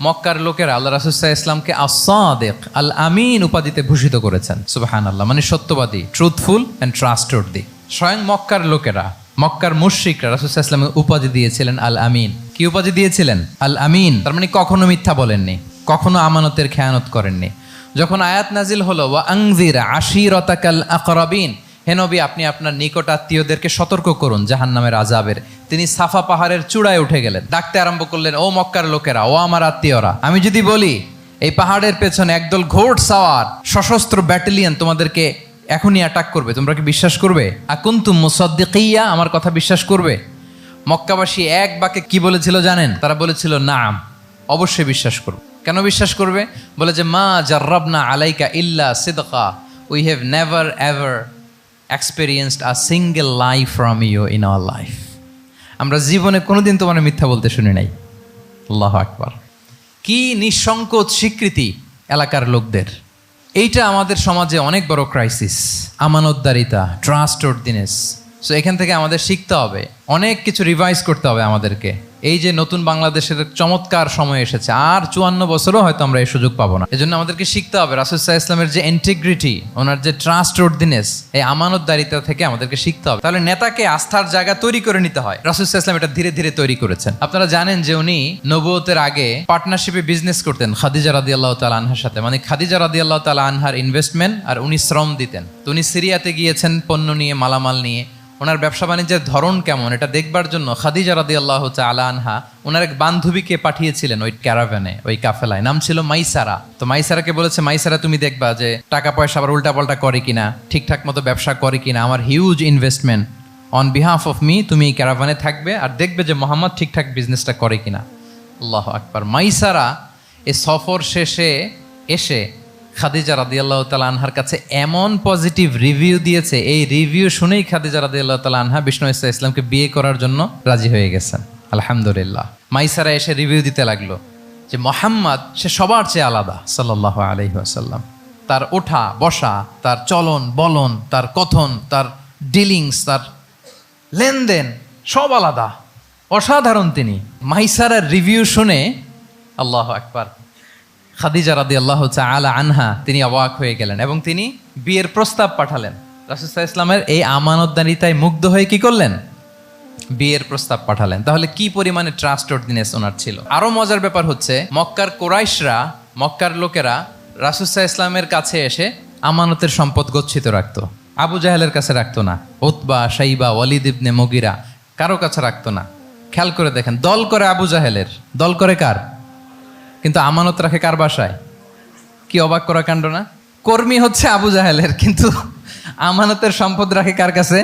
মক্কার লোকেরা আল্লাহ রাসূল সাল্লাল্লাহু আলাইহি ওয়াসাল্লামকে আস-সাদিক, আল আমিন উপাধিতে ভূষিত করেছেন। সুবহানাল্লাহ, মানে সত্যবাদী, ট্রুথফুল অ্যান্ড ট্রাস্টওয়ার্দি। স্বয়ং মক্কার লোকেরা, মক্কার মুশরিকরা রাসূল সাল্লাল্লাহু আলাইহি ওয়াসাল্লামকে উপাধি দিয়েছিলেন আল আমিন। কি উপাধি দিয়েছিলেন? আল আমিন। তার মানে কখনো মিথ্যা বলেননি, কখনো আমানতের খেয়ানত করেননি। যখন আয়াত নাজিল হলো ওয়া আনজির আশিরাতাকাল আকরাবিন, হে নবী আপনি আপনার নিকট আত্মীয়দেরকে সতর্ক করুন জাহান্নামের আযাবের, তিনি সাফা পাহাড়ের চূড়ায় উঠে গেলেন, ডাকতে আরম্ভ করলেন, ও মক্কার লোকেরা, ও আমার আত্মীয়রা, আমি যদি বলি এই পাহাড়ের পেছনে একদল ঘোড় সাওয়ার সশস্ত্র ব্যাটালিয়ন তোমাদেরকে এখনই অ্যাটাক করবে, তোমরা কি বিশ্বাস করবে? আকুনতুম মুসাদ্দিকিয়া, আমার কথা বিশ্বাস করবে? মক্কাবাসী এক বাক্যে কি বলেছিল জানেন? তারা বলেছিল নাম, অবশ্যই বিশ্বাস করব। কেন বিশ্বাস করবে? বলে যে মা জাররাবনা আলাইকা ইল্লা সিদকা, we have never ever experienced a single lie from you in our life. আমরা জীবনে কোনোদিন তোমার মিথ্যা বলতে শুনি নাই। আল্লাহু আকবার। কি নিঃসংকোচ স্বীকৃতি এলাকার লোকদের। এইটা আমাদের সমাজে অনেক বড় ক্রাইসিস, আমানতদারিতা, ট্রাস্টওয়ার্দিনেস। সো এখান থেকে আমাদের শিখতে হবে, অনেক কিছু রিভাইজ করতে হবে আমাদেরকে। এই যে নতুন বাংলাদেশের চমৎকার সময় এসেছে, আর 54 বছরও হয়তো আমরা এই সুযোগ পাবো না। এজন্য আমাদেরকে শিখতে হবে রাসূল সাল্লাল্লাহু আলাইহি ওয়াসাল্লামের যে ইন্টিগ্রিটি, ওনার যে ট্রাস্টওয়ার্দিনেস, এই আমানতদারিতা থেকে আমাদেরকে শিখতে হবে। তাহলে নেতাকে আস্থার জায়গা তৈরি করে নিতে হয়। রাসূল সাল্লাল্লাহু আলাইহি ওয়াসাল্লাম এটা ধীরে ধীরে তৈরি করেছেন। আপনারা জানেন যে উনি নবুয়তের আগে পার্টনারশিপে বিজনেস করতেন খাদিজা রাদিয়াল্লাহু তাআলা আনহার সাথে, মানে খাদিজা রাদিয়াল্লাহু তাআলা আনহার ইনভেস্টমেন্ট আর উনি শ্রম দিতেন। তো উনি সিরিয়াতে গিয়েছেন পণ্য নিয়ে, মালামাল নিয়ে। ওনার ব্যবসা বাণিজ্যের ধরন কেমন এটা দেখবার জন্য খাদিজা রাদিয়াল্লাহু তাআলা আনহা ওনার এক বান্ধবীকে পাঠিয়েছিলেন ওই ক্যারাভ্যানে, ওই কাফেলায়। নাম ছিল মাইসারা। তো মাইসারাকে বলেছে, মাইসারা তুমি দেখবা যে টাকা পয়সা আবার উল্টাপাল্টা করে কিনা, ঠিকঠাক মতো ব্যবসা করে কিনা, আমার huge investment, on behalf of me তুমি এই ক্যারাভ্যানে থাকবে আর দেখবে যে মোহাম্মদ ঠিকঠাক বিজনেসটা করে কিনা। আল্লাহু আকবার। মাইসারা এই সফর শেষে এসে খাদিজা রাদিয়াল্লাহু তাআলা আনহার কাছে এমন পজিটিভ রিভিউ দিয়েছে, এই রিভিউ শুনেই খাদিজা রাদিয়াল্লাহু তাআলা আনহা বিষ্ণু ইসলামকে বিয়ে করার জন্য রাজি হয়ে গেছেন। আলহামদুলিল্লাহ। মাইসারা এসে রিভিউ দিতে লাগলো যে মোহাম্মদ সে সবার চেয়ে আলাদা সাল্লাল্লাহু আলাইহি ওয়াসাল্লাম। তার ওঠা বসা, তার চলন বলন, তার কথন, তার ডিলিংস, তার লেনদেন সব আলাদা, অসাধারণ তিনি। মাইসারার রিভিউ শুনে আল্লাহু আকবার, খাদিজা রাদিয়াল্লাহু তাআলা আনহা তিনি অবাক হয়ে গেলেন এবং তিনি বিয়ের প্রস্তাব পাঠালেন। রাসূল সাল্লাল্লাহু আলাইহি ওয়াসাল্লামের এই আমানতদারিতায় মুগ্ধ হয়ে কি করলেন? বিয়ের প্রস্তাব পাঠালেন। তাহলে কি পরিমাণে ট্রাস্টওয়ার্দিনেস ওনার ছিল। আরো মজার ব্যাপার হচ্ছে মক্কার কুরাইশরা, মক্কার লোকেরা রাসূল সাল্লাল্লাহু আলাইহি ওয়াসাল্লামের কাছে এসে আমানতের সম্পদ গচ্ছিত রাখতো। আবু জাহেলের কাছে রাখতো না, উতবা, শাইবা, ওয়ালিদ ইবনে মুগিরা কারো কাছে রাখতো না। খেয়াল করে দেখেন, দল করে আবু জাহেলের, দল করে কার? কিন্তু আমানত রাখে কার বাসায়? কি অবাক করা কাণ্ড না? কর্মী হচ্ছে আবু জাহেলের, কিন্তু আমানতের সম্পদ রাখে কার কাছে?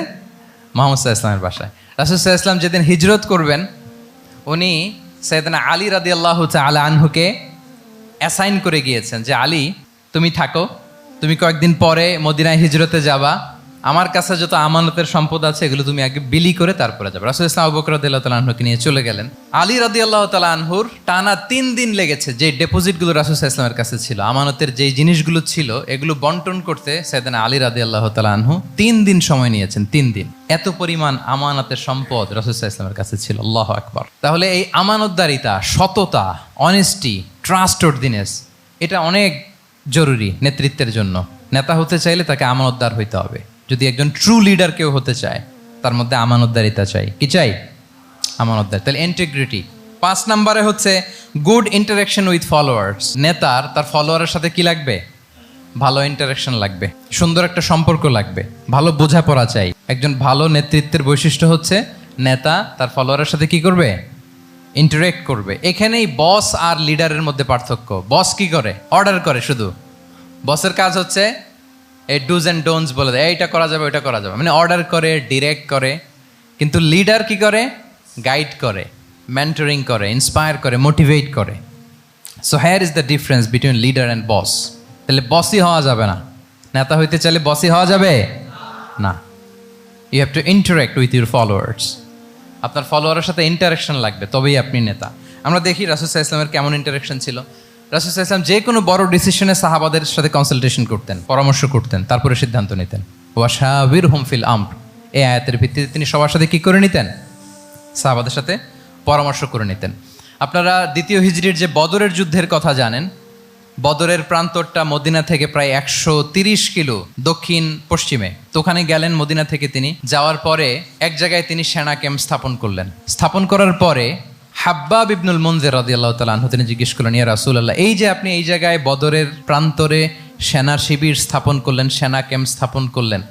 মুহাম্মদ সাল্লাল্লাহু আলাইহি ওয়াসাল্লামের বাসায়। রাসূল সাল্লাল্লাহু আলাইহি ওয়াসাল্লাম যেদিন হিজরত করবেন, উনি সাইয়েদনা আলী রাদিয়াল্লাহু তাআলা আনহুকে অ্যাসাইন করে গিয়েছেন যে আলী তুমি থাকো, তুমি কয়েকদিন পরে মদিনায় হিজরতে যাবা, আমার কাছে যত আমানতের সম্পদ আছে এগুলো তুমি আগে বিলি করে তারপরে যাবে। রাসূল সাল্লাল্লাহু আবু বকর রাদিয়াল্লাহু তাআলা আনহুকে নিয়ে চলে গেলেন। আলী রাদিয়াল্লাহু তাআলা আনহুর টানা 3 দিন লেগেছে যে ডেপোজিটগুলো রাসূল সাল্লাল্লাহু আলাইহি ওয়াসাল্লামের কাছে ছিল, আমানতের যেই জিনিসগুলো ছিল এগুলো বন্টন করতে সাইয়েদনা আলী রাদিয়াল্লাহু তাআলা আনহু 3 দিন সময় নিয়েছেন। 3 দিন। এত পরিমাণ আমানতের সম্পদ রাসূল সাল্লাল্লাহু আলাইহি ওয়াসাল্লামের কাছে ছিল। আল্লাহু আকবার। তাহলে এই আমানতদারিতা, সততা, অনেস্টি, ট্রাস্টওয়ার্দিনেস এটা অনেক জরুরি নেতৃত্বের জন্য। নেতা হতে চাইলে তাকে আমানতদার হইতে হবে। যদি একজন ট্রু লিডার কেউ হতে চায় তার মধ্যে আমানতদারিতা চাই। কি চাই? আমানতদার। তাহলে ইন্টিগ্রিটি। 5 নম্বরে হচ্ছে গুড ইন্টারাকশন উইথ ফলোয়ার্স। নেতার তার ফলোয়ারের সাথে কি লাগবে? ভালো ইন্টারাকশন লাগবে, সুন্দর একটা সম্পর্ক লাগবে, ভালো বোঝাপড়া চাই। একজন ভালো নেতৃত্বের বৈশিষ্ট্য হচ্ছে নেতা তার ফলোয়ারের সাথে কি করবে? ইন্টারেক্ট করবে। এখানেই বস আর লিডারের মধ্যে পার্থক্য। বস কি করে? অর্ডার করে শুধু। বসের কাজ হচ্ছে এই ডুজ অ্যান্ড ডোন্টস বলে দেয়, এইটা করা যাবে, ওইটা করা যাবে, মানে অর্ডার করে, ডিরেক্ট করে। কিন্তু লিডার কি করে? গাইড করে, মেন্টরিং করে, ইন্সপায়ার করে, মোটিভেট করে। So here is the difference between leader and boss. তাহলে বসই হওয়া যাবে না। নেতা হইতে চাইলে বসই হওয়া যাবে না। You have to interact with your followers. আপনার ফলোয়ারের সাথে ইন্টারাকশন লাগবে, তবেই আপনি নেতা। আমরা দেখি রাসূল সাল্লাল্লাহু আলাইহি ওয়াসাল্লামের কেমন ইন্টারাকশন ছিল। রাসূল সাল্লাল্লাহু আলাইহি ওয়াসাল্লাম যে কোনো বড় ডিসিশনে সাহাবাদের সাথে কনসালটেশন করতেন, পরামর্শ করতেন, তারপরে সিদ্ধান্ত নিতেন। ওয়াশাবিরহুম ফিল আমর, এই আয়াতের ভিত্তিতে তিনি সবার সাথে কি করে নিতেন? সাহাবাদের সাথে পরামর্শ করে নিতেন। আপনারা দ্বিতীয় হিজরির যে বদরের যুদ্ধের কথা জানেন, বদরের প্রান্তরটা মদিনা থেকে প্রায় 130 কিলো দক্ষিণ পশ্চিমে। তো ওখানে গেলেন মদিনা থেকে। তিনি যাওয়ার পরে এক জায়গায় তিনি সেনা ক্যাম্প স্থাপন করলেন। স্থাপন করার পরে হাব্বাব ইবনুল মুনজির রাদিয়াল্লাহু তাআলা আনহু তিনি জিজ্ঞেস করলেন, ইয়া রাসূলুল্লাহ, এই যে আপনি এই জায়গায় বদরের প্রান্তরে সেনা শিবির স্থাপন করলেন, সেনা ক্যাম্প স্থাপন করলেন,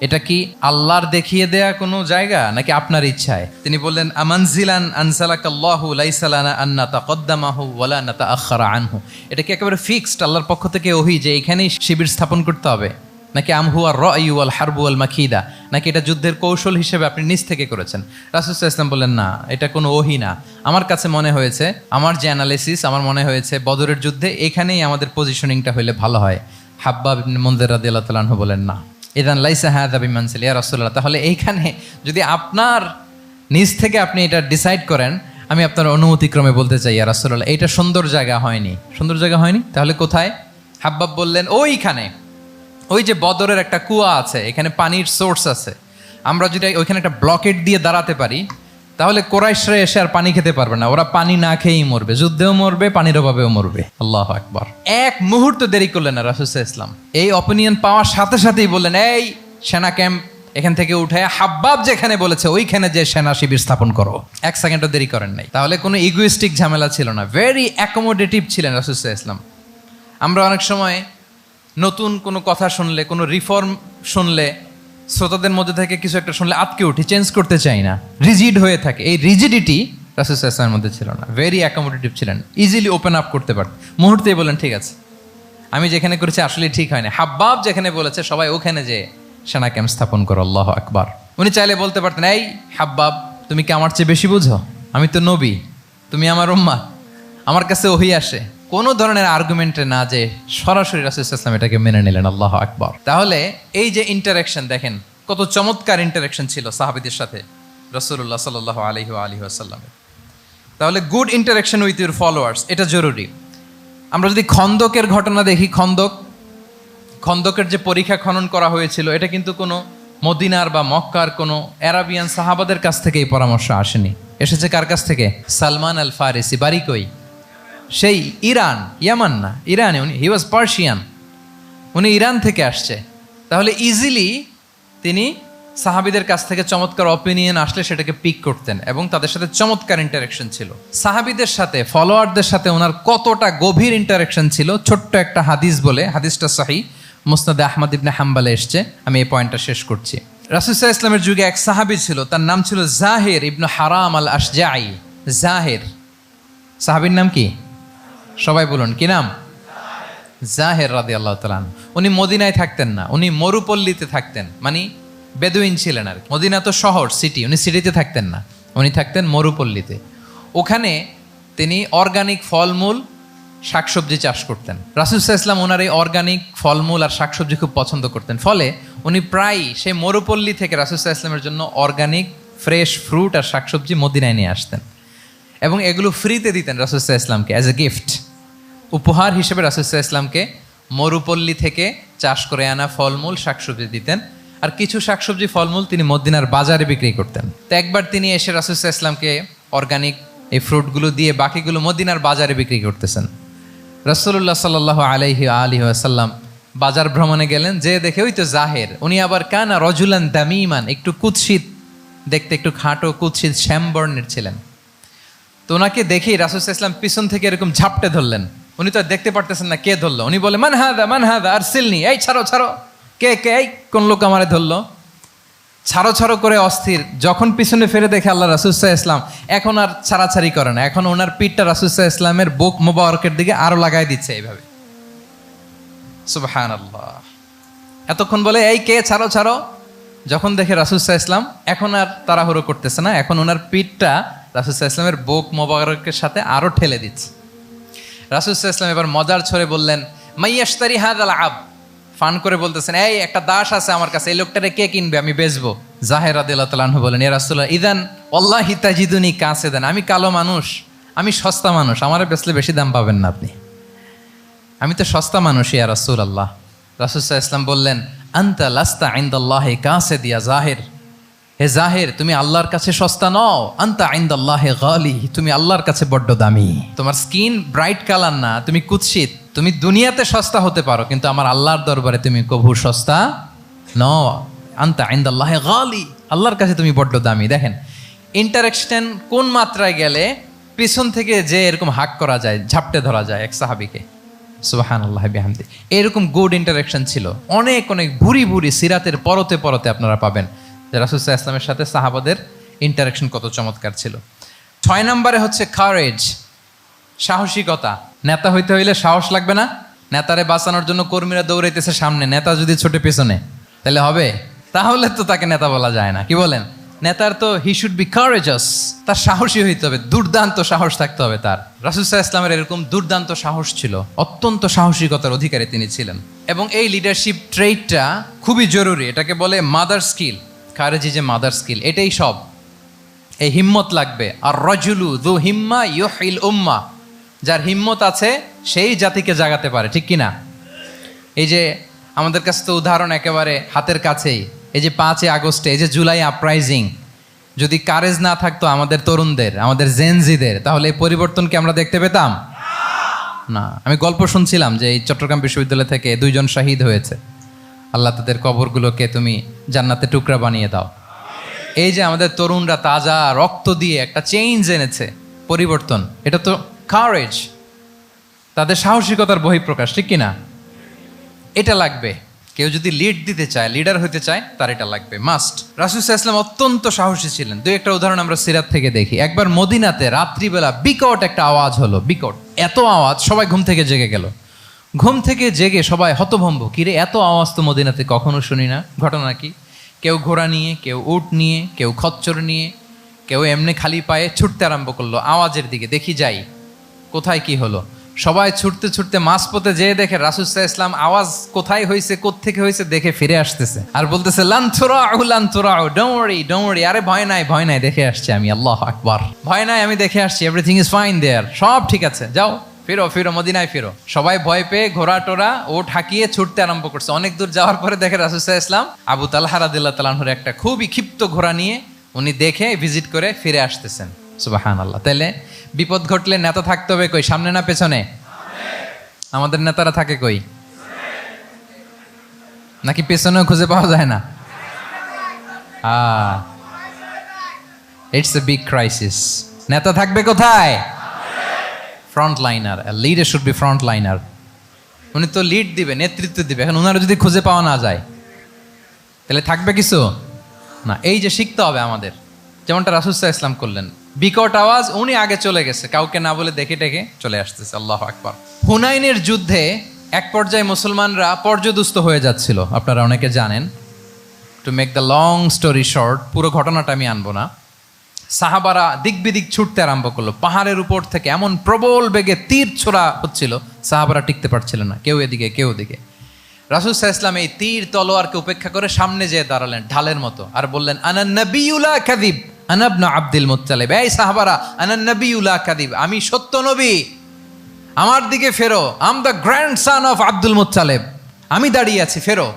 এটা কি আল্লাহর দেখিয়ে দেয়া কোনো জায়গা নাকি আপনার ইচ্ছায়? তিনি বললেন, আমানজিলান আনসালাকাল্লাহু লাইসা লানা আন নাতাকদ্দামাহু ওয়ালা নাতাআখারা আনহু। এটা কি একেবারে ফিক্সড আল্লাহর পক্ষ থেকে ওহী যে এখানেই শিবির স্থাপন করতে হবে, নাকি আমহুয়া রায়ু ওয়াল হারবু ওয়াল মাকিদা, নাকি এটা যুদ্ধের কৌশল হিসেবে আপনি নিজ থেকে করেছেন? রাসূল সাল্লাল্লাহু আলাইহি ওয়াসাল্লাম বললেন, না, এটা কোনো ওহী না। আমার কাছে মনে হয়েছে, আমার যে অ্যানালিসিস, আমার মনে হয়েছে বদরের যুদ্ধে এখানেই আমাদের পজিশনিংটা হইলে ভালো হয়। হাব্বাব ইবনে মুনজির রাদিয়াল্লাহু তাআলা আনহু বলেন, না, ইদান লাইসা হাযা বিমানসিল ইয়া রাসূলুল্লাহ, তাহলে এইখানে যদি আপনার নিজ থেকে আপনি এটা ডিসাইড করেন, আমি আপনার অনুমতিক্রমে বলতে চাই ইয়া রাসূলুল্লাহ, এটা সুন্দর জায়গা হয়নি। সুন্দর জায়গা হয়নি? তাহলে কোথায়? হাব্বাব বললেন, ওইখানে, ওই যে বদরের একটা কুয়া আছে, এখানে পানির সোর্স আছে। আমরা যদি ওইখানে একটা ব্লকেট দিয়ে দাঁড়াতে পারি, তাহলে কোরাইশরা এসে আর পানি খেতে পারবে না। ওরা পানি না খেয়েই মরবে, যুদ্ধেও মরবে, পানির অভাবেও মরবে। আল্লাহু আকবার। এক মুহূর্ত দেরি করলেন না রাসূল সাল্লাল্লাহু আলাইহি ওয়াসাল্লাম। এই অপিনিয়ন পাওয়ার সাথে সাথেই বললেন, এই সেনা ক্যাম্প এখান থেকে উঠে হাব্বাব যেখানে বলেছে ওইখানে যে সেনা শিবির স্থাপন করো। 1 সেকেন্ডও দেরি করেন নাই। তাহলে কোনো ইগোইস্টিক ঝামেলা ছিল না। ভেরি অ্যাকোমোডেটিভ ছিলেন রাসূল সাল্লাল্লাহু আলাইহি ওয়াসাল্লাম। আমরা অনেক সময় নতুন কোনো কথা শুনলে, কোনো রিফর্ম শুনলে, শ্রোতাদের মধ্যে থেকে কিছু একটা শুনলে আটকে উঠি, চেঞ্জ করতে চাই না, রিজিড হয়ে থাকে। এই রিজিডিটি রাসূল সাল্লাল্লাহু আলাইহি ওয়াসাল্লামের মধ্যে ছিল না। ভেরি অ্যাকোমোডেটিভ ছিলেন, ইজিলি ওপেন আপ করতে পারতেন। মুহূর্তেই বলেন, ঠিক আছে, আমি যেখানে করেছি আসলে ঠিক হয় না। হাব্বাব যেখানে বলেছে সবাই ওখানে যে সেনা ক্যাম্প স্থাপন করো। আল্লাহু আকবার। উনি চাইলে বলতে পারতেন, এই হাব্বাব, তুমি কি আমার চেয়ে বেশি বুঝো? আমি তো নবী, তুমি আমার উম্মাহ, আমার কাছে ওহী আসে। কোনো ধরনের আর্গুমেন্টে না যে সরাসরি রাসূল সাল্লাল্লাহু আলাইহি ওয়াসাল্লাম এটাকে মেনে নিলেন। আল্লাহু আকবার। তাহলে এই যে ইন্টারাকশন, দেখেন কত চমৎকার ইন্টারাকশন ছিল সাহাবীদের সাথে রাসূলুল্লাহ সাল্লাল্লাহু আলাইহি ওয়া আলিহি ওয়াসাল্লামের। তাহলে good interaction with your followers, এটা জরুরি। আমরা যদি খন্দকের ঘটনা দেখি, খন্দকের যে পরীক্ষা খনন করা হয়েছিল, এটা কিন্তু কোনো মদিনার বা মক্কার কোনো আরাবিয়ান সাহাবাদের কাছ থেকে এই পরামর্শ আসেনি। এসেছে কার কাছ থেকে? সালমান আল ফারিসি। বাড়ি কই? সেই ইরান, ইয়ামান না, ইরানে, উনি হি ওয়াজ পার্সিয়ান, উনি ইরান থেকে আসছে। তাহলে ইজিলি তিনি সাহাবিদের কাছ থেকে চমৎকার অপিনিয়ন আসলে সেটাকে পিক করতেন এবং তাদের সাথে চমৎকার ইন্টারাকশন ছিল। সাহাবিদের সাথে, ফলোয়ারদের সাথে ওনার কতটা গভীর ইন্টারাকশন ছিল, ছোট্ট একটা হাদিস বলে, হাদিসটা সহিহ মুসনাদে আহমদ ইবনে হাম্বালে এসছে, আমি এই পয়েন্টটা শেষ করছি। রাসূল সাল্লাল্লাহু আলাইহি ওয়াসাল্লামের যুগে এক সাহাবী ছিল, তার নাম ছিল জাহির ইবনে হারাম আল আশজাঈ। জাহির, সাহাবীর নাম কি? সবাই বলুন, কি নাম? জাহির রাদিয়াল্লাহু তাআলা আনহু। উনি মদিনায় থাকতেন না, উনি মরুপল্লীতে থাকতেন, মানে বেদুইন ছিলেন আর কি। মদিনা তো শহর, সিটি, উনি সিটিতে থাকতেন না, উনি থাকতেন মরুপল্লীতে। ওখানে তিনি অর্গানিক ফলমূল শাকসবজি চাষ করতেন। রাসূল সাল্লাল্লাহু আলাইহি ওয়াসাল্লাম ওনার এই অর্গানিক ফলমূল আর শাকসবজি খুব পছন্দ করতেন, ফলে উনি প্রায় সেই মরুপল্লী থেকে রাসূল সাল্লাল্লাহু আলাইহি ওয়াসাল্লামের জন্য অর্গানিক ফ্রেশ ফ্রুট আর শাকসবজি মদিনায় নিয়ে আসতেন এবং এগুলো ফ্রিতে দিতেন রাসূল সাল্লাল্লাহু আলাইহি ওয়াসাল্লামকে অ্যাজ এ গিফট। উপহার হিসেবে রাসূল সাল্লাল্লাহু আলাইহি ওয়াসাল্লামকে মরুপল্লী থেকে চাষ করে আনা ফলমূল শাকসবজি দিতেন, আর কিছু শাকসবজি ফলমূল তিনি মদিনার বাজারে বিক্রি করতেন। তো একবার তিনি এসে রাসূল সাল্লাল্লাহু আলাইহি ওয়াসাল্লামকে অর্গানিক এই ফ্রুটগুলো দিয়ে বাকিগুলো মদিনার বাজারে বিক্রি করতেছেন। রাসূলুল্লাহ সাল্লাল্লাহু আলাইহি ওয়াসাল্লাম বাজার ভ্রমণে গেলেন, যে দেখে ওই তো জাহের, উনি আবার কানা রজুলান দামিমান, একটু কুৎসিত দেখতে, একটু খাটো কুৎসিত শ্যামবর্ণের ছিলেন। তো ওনাকে দেখেই রাসূল সাল্লাল্লাহু আলাইহি ওয়াসাল্লাম পিছন থেকে এরকম ঝাপটে ধরলেন। উনি তো আর দেখতে পারতেছেন না কে ধরলো, উনি বলে মান হাদা আরসিলনি, এই ছাড়ো ছাড়ো, কে কে, এই কোন লোক আমারে ধরলো, ছাড়ো ছাড়ো করে অস্থির। যখন পিছনে ফিরে দেখে আল্লাহ রাসূল সাল্লাল্লাহু আলাইহি ওয়াসাল্লাম, এখন আর ছাড়াছাড়ি করে না, এখন ওনার পিঠটা রাসূল সাল্লাল্লাহু আলাইহি ওয়াসাল্লামের বুক মোবারকের দিকে আরো লাগাই দিচ্ছে এইভাবে। সুবহানাল্লাহ। এতক্ষণ বলে এই কে, ছাড়ো ছাড়ো, যখন দেখে রাসূল সাল্লাল্লাহু আলাইহি ওয়াসাল্লাম এখন আর তাড়াহুড়ো করতেছে না, এখন ওনার পিঠটা রাসূল সাল্লাল্লাহু আলাইহি ওয়াসাল্লামের বুক মোবারকের সাথে আরো ঠেলে দিচ্ছে। রাসূল সাল্লাল্লাহু আলাইহি ওয়াসাল্লাম এবার মজার ছলে বললেন, মাইয়াশতারি হাযাল আব, ফান করে বলতেছেন, এই একটা দাস আছে আমার কাছে, এই লোকটারে কে কিনবে, আমি বেচবো। জাহির রাদিয়াল্লাহু তাআলা আনহু বলেন, ইয়া রাসূলুল্লাহ ইদান ওয়াল্লাহি তাজিদুনি কাসিদান, আমি কালো মানুষ, আমি সস্তা মানুষ, আমারে বেচলে বেশি দাম পাবেন না আপনি, আমি তো সস্তা মানুষ ইয়া রাসূলুল্লাহ। রাসূল সাল্লাল্লাহু আলাইহি ওয়াসাল্লাম বললেন, আনতা লাস্তা ইনদাল্লাহি কাসিদ ইয়া জাহির, হে জাহির তুমি আল্লাহর কাছে সস্তা নও, আনতা ইনদাল্লাহি গালি, তুমি আল্লাহর কাছে বড্ড দামি। তোমার স্কিন ব্রাইট কালার না, তুমি কুৎসিত, তুমি দুনিয়াতে সস্তা হতে পারো কিন্তু আমার আল্লাহর দরবারে তুমি কভু সস্তা নও। আনতা ইনদাল্লাহি গালি, আল্লাহর কাছে তুমি বড্ড দামি। দেখেন ইন্টারাকশন কোন মাত্রায় গেলে পিছন থেকে যে এরকম হাক করা যায়, ঝাপটে ধরা যায় এক সাহাবীকে। সুবহানাল্লাহি বিহামদি। এরকম গুড ইন্টারাকশন ছিল অনেক অনেক, ভুরি ভুরি সিরাতের পরতে পরতে আপনারা পাবেন যে রাসূল সাল্লাল্লাহু আলাইহি ওয়াসাল্লামের সাথে সাহাবাদের ইন্টারাকশন কত চমৎকার ছিল। 6 নম্বরে হচ্ছে কারেজ, সাহসিকতা। নেতা হইতে হইলে সাহস লাগবে না? নেতারে বাঁচানোর জন্য কর্মীরা দৌড়াইতেছে সামনে, নেতা যদি ছোটে পেছনে, তাহলে হবে? তাহলে তো তাকে নেতা বলা যায় না, কি বলেন? নেতার তো হি শুড বি কারেজাস, তার সাহসী হইতে হবে, দুর্দান্ত সাহস থাকতে হবে তার। রাসূল সাল্লাল্লাহু আলাইহি ওয়াসাল্লামের এরকম দুর্দান্ত সাহস ছিল, অত্যন্ত সাহসিকতার অধিকারী তিনি ছিলেন। এবং এই লিডারশিপ ট্রেইটটা খুবই জরুরি, এটাকে বলে মাদার স্কিল। কারেজি যে মাদার স্কিল, এটাই সব। এই হিম্মত লাগবে। আর রাজুলু যু হিম্মা ইউহিল উম্মা, যার হিম্মত আছে সেই জাতিকে জাগাতে পারে, ঠিক কি না? এই যে আমাদের কাছে তো উদাহরণ একেবারে হাতের কাছেই, এই যে 5 আগস্টে, এই যে জুলাই আপরাইজিং, যদি কারেজ না থাকতো আমাদের তরুণদের, আমাদের জেনজিদের, তাহলে এই পরিবর্তনকে আমরা দেখতে পেতাম না। আমি গল্প শুনছিলাম যে এই চট্টগ্রাম বিশ্ববিদ্যালয় থেকে 2 জন শহীদ হয়েছে, আল্লাহ তাদের কবরগুলোকে তুমি জান্নাতে টুকরা বানিয়ে দাও। এই যে আমাদের তরুণরা তাজা রক্ত দিয়ে একটা চেঞ্জ এনেছে, পরিবর্তন, এটা তো কারেজ, তাদের সাহসিকতার বহিঃপ্রকাশ, ঠিক কিনা? এটা লাগবে। কেউ যদি লিড দিতে চায়, লিডার হতে চায়, তার এটা লাগবে, মাস্ট। রাসূল সাল্লাল্লাহু আলাইহি ওয়াসাল্লাম অত্যন্ত সাহসী ছিলেন। 2-1টা উদাহরণ আমরা সিরাত থেকে দেখি। একবার মদিনাতে রাত্রিবেলা বিকট একটা আওয়াজ হলো, বিকট এত আওয়াজ, সবাই ঘুম থেকে জেগে গেল। ঘুম থেকে জেগে সবাই হতভম্ব, কিরে এত আওয়াজ তো মদিনাতে কখনো শুনি না, ঘটনা কি? কেউ ঘোড়া নিয়ে, কেউ উট নিয়ে, কেউ খচ্চর নিয়ে, কেউ এমনি খালি পায়ে ছুটতে আরম্ভ করলো আওয়াজের দিকে, দেখি যাই কোথায় কি হলো। সবাই ছুটতে ছুটতে মাঝপথে যেয়ে দেখে রাসূল সাল্লাল্লাহু আলাইহি ওয়াসাল্লাম আওয়াজ কোথায় হয়েছে, কোত্থেকে হয়েছে দেখে ফিরে আসতেছে আর বলতেছে, লান তুরাউ, ডোন্ট ওয়ারি, আরে ভয় নাই, দেখে আসছি আমি, আল্লাহু আকবার, ভয় নাই, আমি দেখে আসছি, এভরিথিং ইজ ফাইন দেয়ার, সব ঠিক আছে, যাও ফিরো মদিনায় ফিরো। সবাই ভয় পেয়ে ঘোড়া টোরা ওট হাঁকিয়ে ছুটতে আরম্ভ করছে। অনেক দূর যাওয়ার পরে দেখে রাসূল সাল্লাল্লাহু আলাইহি ওয়াসাল্লাম আবু তালহা রাদিয়াল্লাহু তাআলা আনহুর একটা খুবই ক্ষিপ্ত ঘোড়া নিয়ে উনি দেখে ভিজিট করে ফিরে আসতেছেন। সুবহানাল্লাহ। তাহলে বিপদ ঘটলে নেতা থাকতে হবে কই, সামনে না পেছনে? আমাদের নেতারা থাকে কই? নাকি পেছনেও খুঁজে পাওয়া যায় না? It's a big crisis. নেতা থাকবে কোথায়? Front liner. Leader should be front liner. উনি তো লিড দিবে, নেতৃত্ব দিবে। এখন ওনারা যদি খুঁজে পাওয়া না যায় তাহলে থাকবে কিছু না। এই যে শিখতে হবে আমাদের, যেমনটা রাসূল সাল্লাল্লাহু আলাইহি ওয়াসাল্লাম করলেন। বিকট আওয়াজ, উনি আগে চলে গেছে, কাউকে না বলে দেখে টেকে চলে আসতেছে। আল্লাহু আকবার। হুনাইনের যুদ্ধে এক পর্যায়ে মুসলমানরা পর্যদুস্ত হয়ে যাচ্ছিল, আপনারা অনেকে জানেন। To make the long story short, পুরো ঘটনাটা আমি আনবো না। সাহাবারা দিক বিদিক ছুটতে আরম্ভ করলো। পাহাড়ের উপর থেকে এমন প্রবল বেগে তীর ছোড়া হচ্ছিল, সাহাবারা টিকতে পারছিল না, কেউ এদিকে কেউ ওদিকে। রাসূল সাল্লাল্লাহু আলাইহি ওয়াসাল্লাম এই তীর তলোয়ারকে উপেক্ষা করে সামনে যেয়ে দাঁড়ালেন ঢালের মতো, আর বললেন, আনা নবিয়্যুল লা কাযিব, আনা ইবনু আব্দুল মুত্তালিব। এই সাহাবারা, আনা নবিয়্যুল লা কাযিব, আমি সত্য নবী, আমার দিকে ফেরো। I'm the grandson of Abdul Muttalib, আমি দাঁড়িয়ে আছি, ফেরো।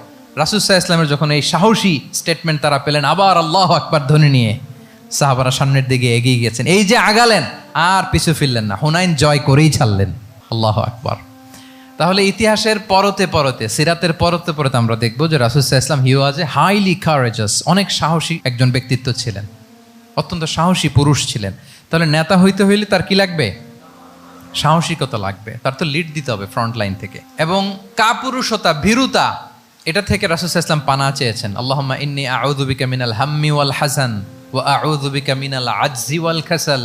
রাসূল সাল্লাল্লাহু আলাইহি ওয়াসাল্লামের যখন এই সাহসী স্টেটমেন্ট তারা পেলেন, আবার আল্লাহু আকবার ধ্বনি নিয়ে সাহাবারা সামনের দিকে এগিয়ে গেছেন। এই যে আগালেন, আর পিছু ফিরলেন না, হুনাইন জয় করেই ছাড়লেন। আল্লাহু আকবার। তাহলে ইতিহাসের পরতে পরতে, সিরাতের পরতে পরতে আমরা দেখবো যে রাসূল সাল্লাল্লাহু আলাইহি ওয়াসাল্লাম হি ওয়াজ এ হাইলি কারেজাস, অনেক সাহসী একজন ব্যক্তিত্ব ছিলেন, অত্যন্ত সাহসী পুরুষ ছিলেন। তাহলে নেতা হইতে হইলে তার কি লাগবে? সাহসিকতা লাগবে, তার তো লিড দিতে হবে ফ্রন্ট লাইন থেকে। এবং কাপুরুষতা, ভীরুতা, এটা থেকে রাসূল সাল্লাল্লাহু আলাইহি ওয়াসাল্লাম পানাহ চেয়েছেন। আল্লাহুম্মা ইন্নী আউযু বিকা মিনাল হাম্মি ওয়াল হাযান ওয়া আউযু বিকা মিনাল আজজি ওয়াল কাসাল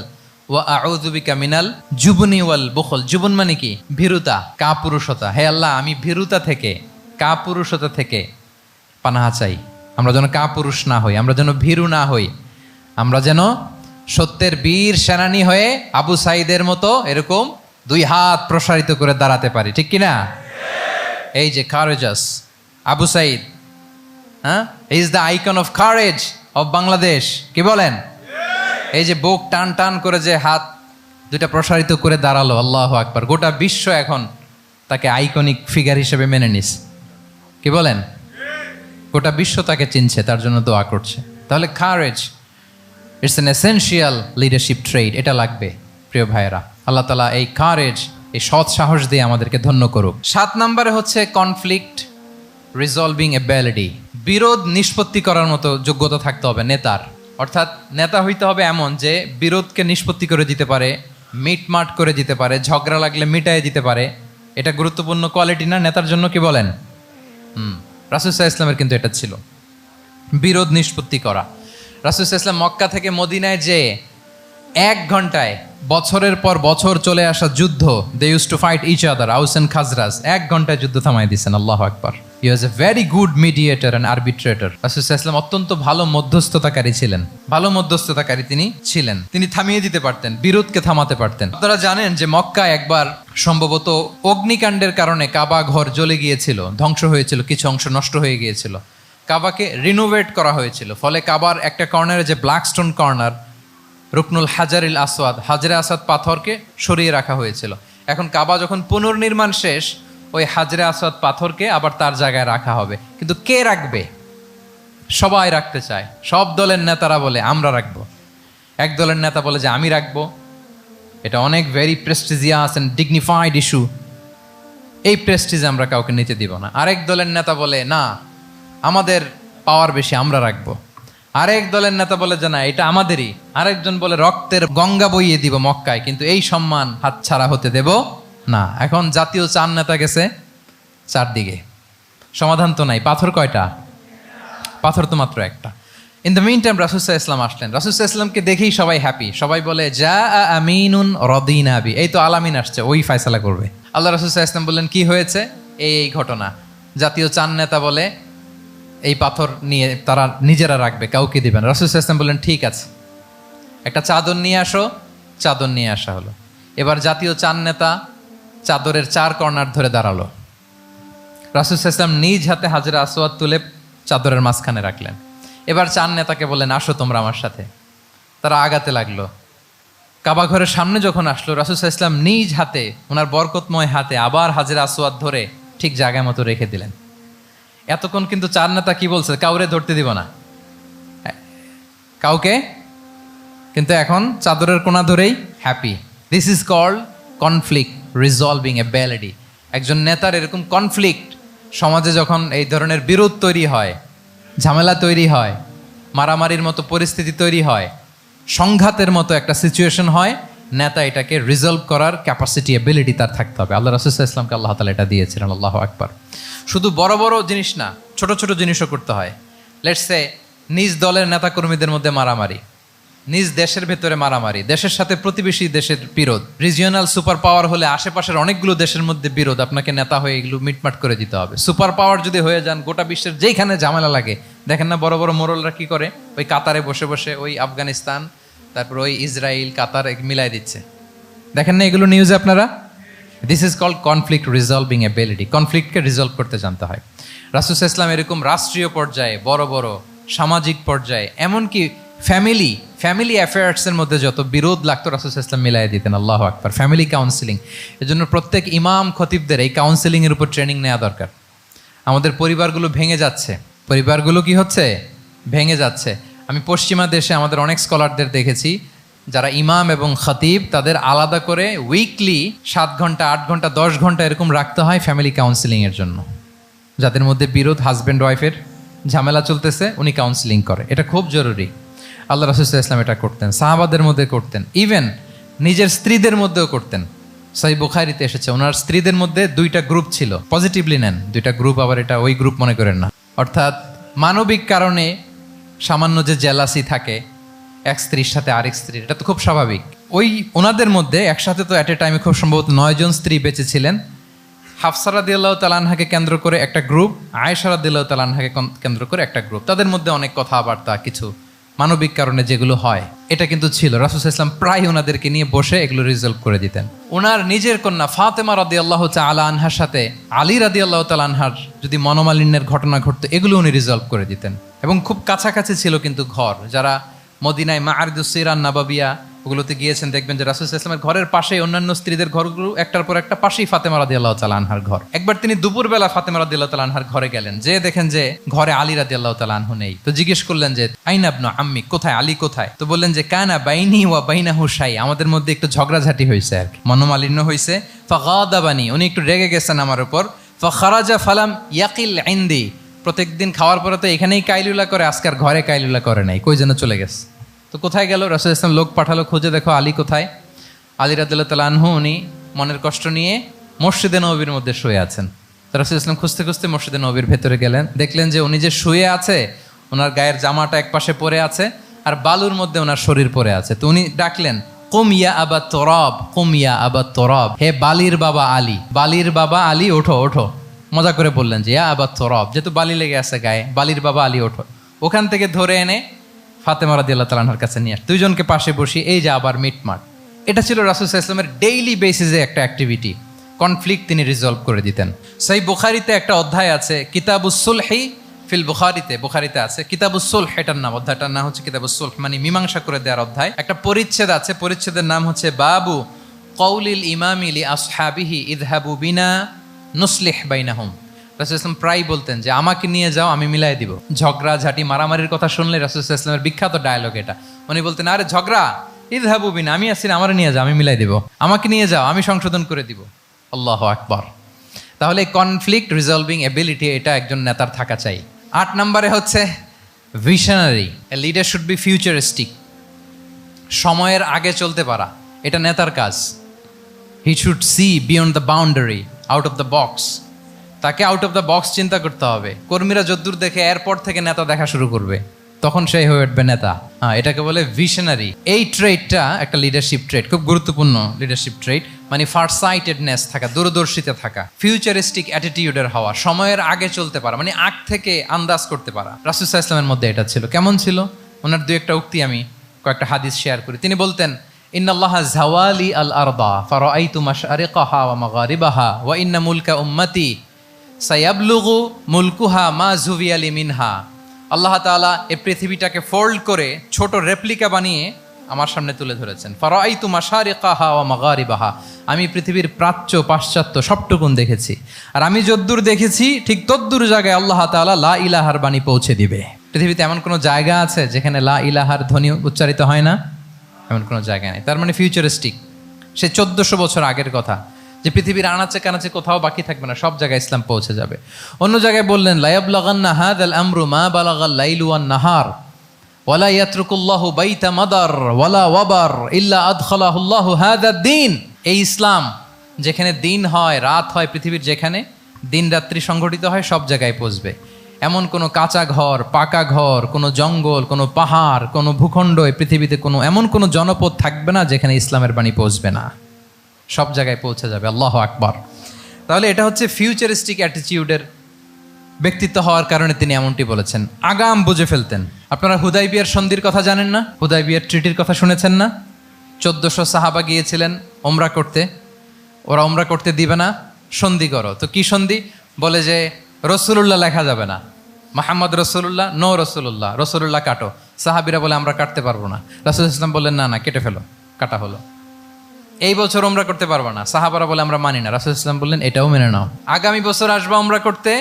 ওয়া আউযু বিকা মিনাল জুবনি ওয়াল বুখল। জুবন মানে কি? ভীরুতা, কাপুরুষতা। হে আল্লাহ, আমি ভীরুতা থেকে, কাপুরুষতা থেকে পানাহ চাই। আমরা যেন কাপুরুষ না হই, আমরা যেন ভীরু না হই, আমরা যেন সত্যের বীর সেনানী হয়ে আবু সাঈদের মতো এরকম দুই হাত প্রসারিত করে দাঁড়াতে পারি, ঠিক কিনা? এই যে কারেজাস আবু সাঈদ, হ্যাঁ, he is the icon of courage of Bangladesh. কি বলেন? এই যে বুক টান টান করে যে হাত দুইটা প্রসারিত করে দাঁড়ালো, আল্লাহু আকবার। গোটা বিশ্ব এখন তাকে আইকনিক ফিগার হিসেবে মেনে নিস। কি বলেন? গোটা বিশ্ব তাকে চিনছে, তার জন্য দোয়া করছে। তাহলে courage, it's an essential leadership trade, এটা লাগবে প্রিয় ভাইয়েরা। আল্লাহ তাআলা এই কারেজ, এই সৎ সাহস দিয়ে আমাদেরকে ধন্য করুক। 7 নম্বরে হচ্ছে কনফ্লিক্ট রিজলভিং এবিলিটি, বিরোধ নিষ্পত্তি করার মতো যোগ্যতা থাকতে হবে নেতার। অর্থাৎ নেতা হইতে হবে এমন যে বিরোধকে নিষ্পত্তি করে দিতে পারে, মিটমাট করে দিতে পারে, ঝগড়া লাগলে মিটায়ে দিতে পারে। এটা গুরুত্বপূর্ণ কোয়ালিটি না নেতার জন্য? কি বলেন? রাসূল সাল্লাল্লাহু আলাইহি ওয়াসাল্লামের কিন্তু এটা ছিল, বিরোধ নিষ্পত্তি করা। রাসূল সাল্লাল্লাহু আলাইহি ওয়াসাল্লাম মক্কা থেকে মদিনায় যে 1 ঘন্টায় বছরের পর বছর চলে আসা যুদ্ধ, they use to fight each other, Aws and Khazraj, 1 ঘন্টায় যুদ্ধ থামাই দিয়েছেন। আল্লাহু আকবার। He was a very good mediator and arbitrator. রাসূল সাল্লাল্লাহু আলাইহি ওয়াসাল্লাম অত্যন্ত ভালো মধ্যস্থতাকারী ছিলেন, ভালো মধ্যস্থতাকারী তিনি ছিলেন। তিনি থামিয়ে দিতে পারতেন, বিরোধকে থামাতে পারতেন। আপনারা জানেন যে মক্কায় একবার সম্ভবত অগ্নিকাণ্ডের কারণে কাবা ঘর জ্বলে গিয়েছিল, ধ্বংস হয়েছিল, কিছু অংশ নষ্ট হয়ে গিয়েছিল। কাবাকে রিনোভেট করা হয়েছিল, ফলে কাবার একটা কর্নারে যে ব্ল্যাক স্টোন কর্নার, রুকনুল হাজারিল আসওয়াদ, হাজরে আসাদ পাথরকে সরিয়ে রাখা হয়েছিল। এখন কাবা যখন পুনর্নির্মাণ শেষ, ওই হাজরে আসওয়াদ পাথরকে আবার তার জায়গায় রাখা হবে। কিন্তু কে রাখবে? সবাই রাখতে চায়, সব দলের নেতারা বলে আমরা রাখবো। এক দলের নেতা বলে যে আমি রাখবো, এটা অনেক very prestigious and dignified issue, এই প্রেস্টিজ আমরা কাউকে নিতে দিব না। আরেক দলের নেতা বলে না, আমাদের পাওয়ার বেশি, আমরা রাখবো। আরেক দলের নেতা বলে যে না, এটা আমাদেরই। আরেকজন বলে রক্তের গঙ্গা বইয়ে দিব মক্কায়, কিন্তু এই সম্মান হাতছাড়া হতে দেব না। এখন জাতীয় 4 নেতা গেছে 4 দিকে, সমাধান তো নাই। পাথর কয়টা? পাথর তো মাত্র একটা। ইন দ্য মিন টাইম রাসূল সাল্লাল্লাহু আলাইহি ওয়াসাল্লাম আসলেন। রাসূল সাল্লাল্লাহু আলাইহি ওয়াসাল্লামকে দেখেই সবাই হ্যাপি, সবাই বলে যা আমিনুন রদিনা বি, এই তো আলামিন আসছে, ওই ফয়সালা করবে। আল্লাহ রাসূল সাল্লাল্লাহু আলাইহি ওয়াসাল্লাম বললেন কি হয়েছে? এই ঘটনা। জাতীয় 4 নেতা বলে এই পাথর নিয়ে তারা নিজেরা রাখবে, কাউকে দিবেন। রাসূল সাল্লাল্লাহু আলাইহি ওয়াসাল্লাম বললেন ঠিক আছে, একটা চাদর নিয়ে আসো। চাদর নিয়ে আসা হলো। এবার জাতীয় 4 নেতা চাদরের 4 কর্নার ধরে দাঁড়ালো। রাসূল সাল্লাল্লাহু আলাইহি ওয়াসাল্লাম নিজ হাতে হাজরে আসওয়াদ তুলে চাদরের মাঝখানে রাখলেন। এবার 4 নেতাকে বললেন আসো তোমরা আমার সাথে। তারা আগাতে লাগলো। কাবা ঘরের সামনে যখন আসলো, রাসূল সাল্লাল্লাহু আলাইহি ওয়াসাল্লাম নিজ হাতে, ওনার বরকতময় হাতে আবার হাজরে আসওয়াদ ধরে ঠিক জায়গা মতো রেখে দিলেন। এতক্ষণ কিন্তু 4 নেতা কি বলছে? কাউরে ধরতে দিব না, কাউকে। কিন্তু এখন চাদরের কোনা ধরেই happy. This is called conflict resolving ability. একজন নেতার এরকম কনফ্লিক্ট, সমাজে যখন এই ধরনের বিরোধ তৈরি হয়, ঝামেলা তৈরি হয়, মারামারির মতো পরিস্থিতি তৈরি হয়, সংঘাতের মতো একটা সিচুয়েশন হয়, নেতা এটাকে রিজলভ করার ক্যাপাসিটি এবিলিটি তার থাকতে হবে। আল্লাহ রাসূল সাল্লাল্লাহু আলাইহি ওয়াসাল্লামকে আল্লাহ তাআলা এটা দিয়েছিলেন। আল্লাহু আকবার। শুধু বড় বড় জিনিস না, ছোট ছোট জিনিসও করতে হয়। লেটস সে নিজ দলের নেতাকর্মীদের মধ্যে মারামারি, নিজ দেশের ভেতরে মারামারি, দেশের সাথে প্রতিবেশী দেশের বিরোধ, রিজিওনাল সুপার পাওয়ার হলে আশেপাশের অনেকগুলো দেশের মধ্যে বিরোধ, আপনাকে নেতা হয়ে এগুলো মিটমাট করে দিতে হবে। সুপার পাওয়ার যদি হয়ে যান, গোটা বিশ্বের যেখানে ঝামেলা লাগে, দেখেন না বড় বড় মোড়লরা কি করে, ওই কাতারে বসে বসে ওই আফগানিস্তান, তারপর ওই ইসরায়েল, কাতার মিলাই দিচ্ছে, দেখেন না এগুলো নিউজে আপনারা। This is called conflict resolving ability. কনফ্লিক্টকে রিজলভ করতে জানতে হয়। রাসূল সাল্লাল্লাহু আলাইহি ওয়াসাল্লাম এরকম রাষ্ট্রীয় পর্যায়ে, বড় বড় সামাজিক পর্যায়ে, এমনকি ফ্যামিলি অ্যাফেয়ার্সের মধ্যে যত বিরোধ লাগতো রাসূল সাল্লাল্লাহু আলাইহি ওয়াসাল্লাম মিলাই দিতেন। আল্লাহু আকবার। ফ্যামিলি কাউন্সিলিং, এজন্য প্রত্যেক ইমাম খতিবদের এই কাউন্সিলিংয়ের উপর ট্রেনিং নেওয়া দরকার। আমাদের পরিবারগুলো ভেঙে যাচ্ছে, পরিবারগুলো কি হচ্ছে, ভেঙে যাচ্ছে। আমি পশ্চিমা দেশে আমাদের অনেক স্কলারদের দেখেছি যারা ইমাম এবং খতিব, তাদের আলাদা করে উইকলি 7 ঘন্টা 8 ঘন্টা 10 ঘন্টা এরকম রাখতে হয় ফ্যামিলি কাউন্সিলিংয়ের জন্য। যাদের মধ্যে বিরোধ, হাজব্যান্ড ওয়াইফের ঝামেলা চলতেছে, উনি কাউন্সিলিং করে। এটা খুব জরুরি। আল্লাহ রাসূল সাল্লাল্লাহু আলাইহি ওয়াসাল্লাম এটা করতেন, সাহাবাদের মধ্যে করতেন, ইভেন নিজের স্ত্রীদের মধ্যেও করতেন। সহিহ বুখারীতে এসেছে ওনার স্ত্রীদের মধ্যে 2টা গ্রুপ ছিল, পজিটিভলি নেন 2টা গ্রুপ, আবার এটা ওই গ্রুপ মনে করেন না। অর্থাৎ মানবিক কারণে সামান্য যে জেলাসি থাকে এক স্ত্রীর সাথে আরেক স্ত্রীর, এটা তো খুব স্বাভাবিক। ওই ওনাদের মধ্যে একসাথে তো অ্যাট এ টাইমে খুব সম্ভবত 9 জন স্ত্রী বেঁচে ছিলেন। হাফসা রাদিয়াল্লাহু তাআলা আনহাকে কেন্দ্র করে একটা গ্রুপ, আয়েশা রাদিয়াল্লাহু তাআলা আনহাকে কেন্দ্র করে একটা গ্রুপ। তাদের মধ্যে অনেক কথাবার্তা, কিছু মানবিক কারণে যেগুলো হয়, এটা কিন্তু ছিল। রাসূল সাল্লাল্লাহু আলাইহি ওয়াসাল্লাম প্রায় ওনাদেরকে নিয়ে বসে এগুলো রিজলভ করে দিতেন। ওনার নিজের কন্যা ফাতেমা রাদিয়াল্লাহু তাআলা আনহার সাথে আলী রাদিয়াল্লাহু তাআলা আনহার যদি মনোমালিন্যের ঘটনা ঘটতো, এগুলো উনি রিজলভ করে দিতেন। এবং খুব কাছাকাছি ছিল কিন্তু ঘর। যারা মদিনায় মাআরিদুস সিরান নাবাবিয়া ওগুলোতে গিয়েছেন, দেখবেন যে রাসূল সাল্লাল্লাহু আলাইহি ওয়াসাল্লামের ঘরের পাশেই অন্যান্য স্ত্রীদের ঘরগুলো একটার পর একটা, পাশেই ফাতেমা রাদিয়াল্লাহু তাআলা আনহার ঘর। একবার তিনি দুপুরবেলা ফাতেমা রাদিয়াল্লাহু তাআলা আনহার ঘরে গেলেন, যে দেখেন যে ঘরে আলী রাদিয়াল্লাহু তাআলা আনহু নেই। তো জিজ্ঞেস করলেন যে আইনা ইবনু আম্মি, কোথায় আলী কোথায়? তো বললেন যে কানা বাইনি ওয়া বাইনাহু শাই, আমাদের মধ্যে একটু ঝগড়াঝাটি হয়েছে আর কি, মনোমালিন্য হয়েছে। ফাগাদাবানি, উনি একটু রেগে গেছেন আমার উপর। ফাখারাজা ফালাম ইয়াকিল ইনদি, প্রত্যেকদিন খাওয়ার পরে তো এখানেই কাইলুলা করে, আজকার ঘরে কাইলুলা করে নাই, কই যেন চলে গেছে। তো কোথায় গেল? রাসূল সাল্লাল্লাহু আলাইহি ওয়াসাল্লাম লোক পাঠালো, খুঁজে দেখো আলী কোথায়। আলী রাদিয়াল্লাহু তাআলা আনহু উনি মনের কষ্ট নিয়ে মসজিদে নববীর মধ্যে শুয়ে আছেন। তো রাসূল সাল্লাল্লাহু আলাইহি ওয়াসাল্লাম খুঁজতে খুঁজতে মসজিদে নববীর ভেতরে গেলেন, দেখলেন যে উনি যে শুয়ে আছে, ওনার গায়ের জামাটা এক পাশে পড়ে আছে আর বালুর মধ্যে ওনার শরীর পড়ে আছে। তো উনি ডাকলেন, কুম ইয়া আবা তুরাব, কুম ইয়া আবা তুরাব, হে বালির বাবা আলী, বালির বাবা আলী ওঠো ওঠো। মজা করে বললেন যে ইয়া আবা তুরাব, যেহেতু বালি লেগে আছে গায়ে, বালির বাবা আলী ওঠো। ওখান থেকে ধরে এনে ফাতেমা রাদিয়াল্লাহু তাআলা আনহার কাছে নিয়ে আসে, দুইজনকে পাশে বসিয়ে এই যে আবার মিটমাট। এটা ছিল রাসূল সাল্লাল্লাহু আলাইহি ওয়াসাল্লামের ডেইলি বেসিসে একটা অ্যাক্টিভিটি। কনফ্লিক্ট তিনি রিজলভ করে দিতেন। সহিহ বুখারীতে একটা অধ্যায় আছে, কিতাবুস সুলহি ফিল বুখারীতে আছে কিতাবুস সুলহ, এটার নাম, অধ্যায়টার নাম হচ্ছে কিতাবুস সুলহ, মানে মীমাংসা করে দেওয়ার অধ্যায়। একটা পরিচ্ছেদ আছে, পরিচ্ছেদের নাম হচ্ছে বাবু কওলিল ইমামি লি আসহাবিহি ইযহাবু বিনা নুসলিহ বাইনাহুম। রাসূল সাল্লাল্লাহু আলাইহি ওয়াসাল্লাম প্রায় বলতেন যে আমাকে নিয়ে যাও, আমি মিলাই দিব। ঝগড়া ঝাঁটি মারামারির কথা শুনলে রাসূল সাল্লাল্লাহু আলাইহি ওয়াসাল্লামের বিখ্যাত ডায়লগ এটা। উনি বলতেন, আরে ঝগড়া, ইযহাবু বিনা, আমি আসি না, আমারে নিয়ে যাও, আমি মিলাই দিব। আমাকে নিয়ে যাও, আমি সংশোধন করে দিব। আল্লাহু আকবার। তাহলে কনফ্লিক্ট রিজলভিং এবিলিটি এটা একজন নেতার থাকা চাই। 8 নম্বরে হচ্ছে visionary. A leader should be futuristic, সময়ের আগে চলতে পারা, এটা নেতার কাজ। He should see beyond the boundary, out of the box. তাকে আউট অফ দ্য বক্স চিন্তা করতে হবে। কর্মীরা যদ্দূর দেখে এরপর থেকে নেতা দেখা শুরু করবে, তখন সেই হয়ে উঠবে নেতা। এটাকে বলে ভিশনারি। এই ট্রেটটা একটা লিডারশিপ ট্রেট, খুব গুরুত্বপূর্ণ লিডারশিপ ট্রেট, মানে ফারসাইটেডনেস থাকা, দূরদর্শিতা থাকা, ফিউচারিস্টিক অ্যাটিটিউডের হওয়া, সময়ের আগে চলতে পারা, মানে আগ থেকে আন্দাজ করতে পারা। রাসূল সাল্লাল্লাহু আলাইহি ওয়াসাল্লামের মধ্যে এটা ছিল। কেমন ছিল? ওনার 2-1টা উক্তি আমি কয়েকটা হাদিস শেয়ার করি। তিনি বলতেন, ইন্নাল্লাহা যাওয়ালি আল আরদা ফারাআইতু মাশআরিকাহা ওয়া মাগারিবাহা ওয়া ইন্না মুলকা উম্মতি সায়াবলুগু মুলকুহা মা যুবিয়ালি মিনহা। আল্লাহ তাআলা এই পৃথিবীটাকে ফোল্ড করে ছোট রেপ্লিকা বানিয়ে আমার সামনে তুলে ধরেছেন। ফারাআইতু মাশারিকাহা ওয়া মাগারিবাহা, আমি পৃথিবীর প্রাচ্য পাশ্চাত্য সবটুকুন দেখেছি। আর আমি যদ্দূর দেখেছি ঠিক তদ্দূর জায়গায় আল্লাহ তাআলা লা ইলাহার বাণী পৌঁছে দিবে। পৃথিবীতে এমন কোনো জায়গা আছে যেখানে লা ইলাহার ধ্বনি উচ্চারিত হয় না? এমন কোনো জায়গা নেই। তার মানে ফিউচারিস্টিক, সে 1400 বছর আগের কথা, যে পৃথিবীর আনাচে কানাচে কোথাও বাকি থাকবে না, সব জায়গায় ইসলাম পৌঁছে যাবে। অন্য জায়গায় বললেন লায়াবলাগান্না হাযাল আমরু মা বালাগাল লাইলু ওয়ান নাহার ওয়ালা ইয়াতরুকুল্লাহু বাইতা মাদার ওয়ালা ওয়াবার ইল্লা আদখালাহুল্লাহু হাযাদ দ্বীন। এই ইসলাম যেখানে দিন হয় রাত হয়, পৃথিবীর যেখানে দিন রাত্রি সংঘটিত হয়, সব জায়গায় পৌঁছবে। এমন কোনো কাঁচা ঘর, পাকা ঘর, কোনো জঙ্গল, কোনো পাহাড়, কোনো ভূখণ্ড, এই পৃথিবীতে এমন কোনো জনপদ থাকবে না যেখানে ইসলামের বাণী পৌঁছবে না। সব জায়গায় পৌঁছে যাবে। আল্লাহু আকবার। তাহলে এটা হচ্ছে ফিউচারিস্টিক অ্যাটিটিউডের ব্যক্তিত্ব হওয়ার কারণে তিনি এমনটি বলেছেন। আগাম বুঝে ফেলতেন। আপনারা হুদাইবিয়ার সন্ধির কথা জানেন না? হুদাইবিয়ার ট্রিটির কথা শুনেছেন না? 1400 সাহাবা গিয়েছিলেন ওমরা করতে, ওরা ওমরা করতে দিবে না, সন্ধি করো। তো কি সন্ধি? বলে যে রসুলুল্লাহ লেখা যাবে না, মোহাম্মদ রসুল্লাহ, নো রসুল্লাহ, রসুল্লাহ কাটো। সাহাবিরা বলে আমরা কাটতে পারবো না। রাসূল ইসলাম বললেন না না, কেটে ফেলো। কাটা হলো। এই বছর ওমরা করতে পারবো না, সাহাবারা বলে আমরা মানি না। রাসূল ইসলাম বললেন এটাও মেনে নাও। আগামী বছর আসবা ওমরা করতে,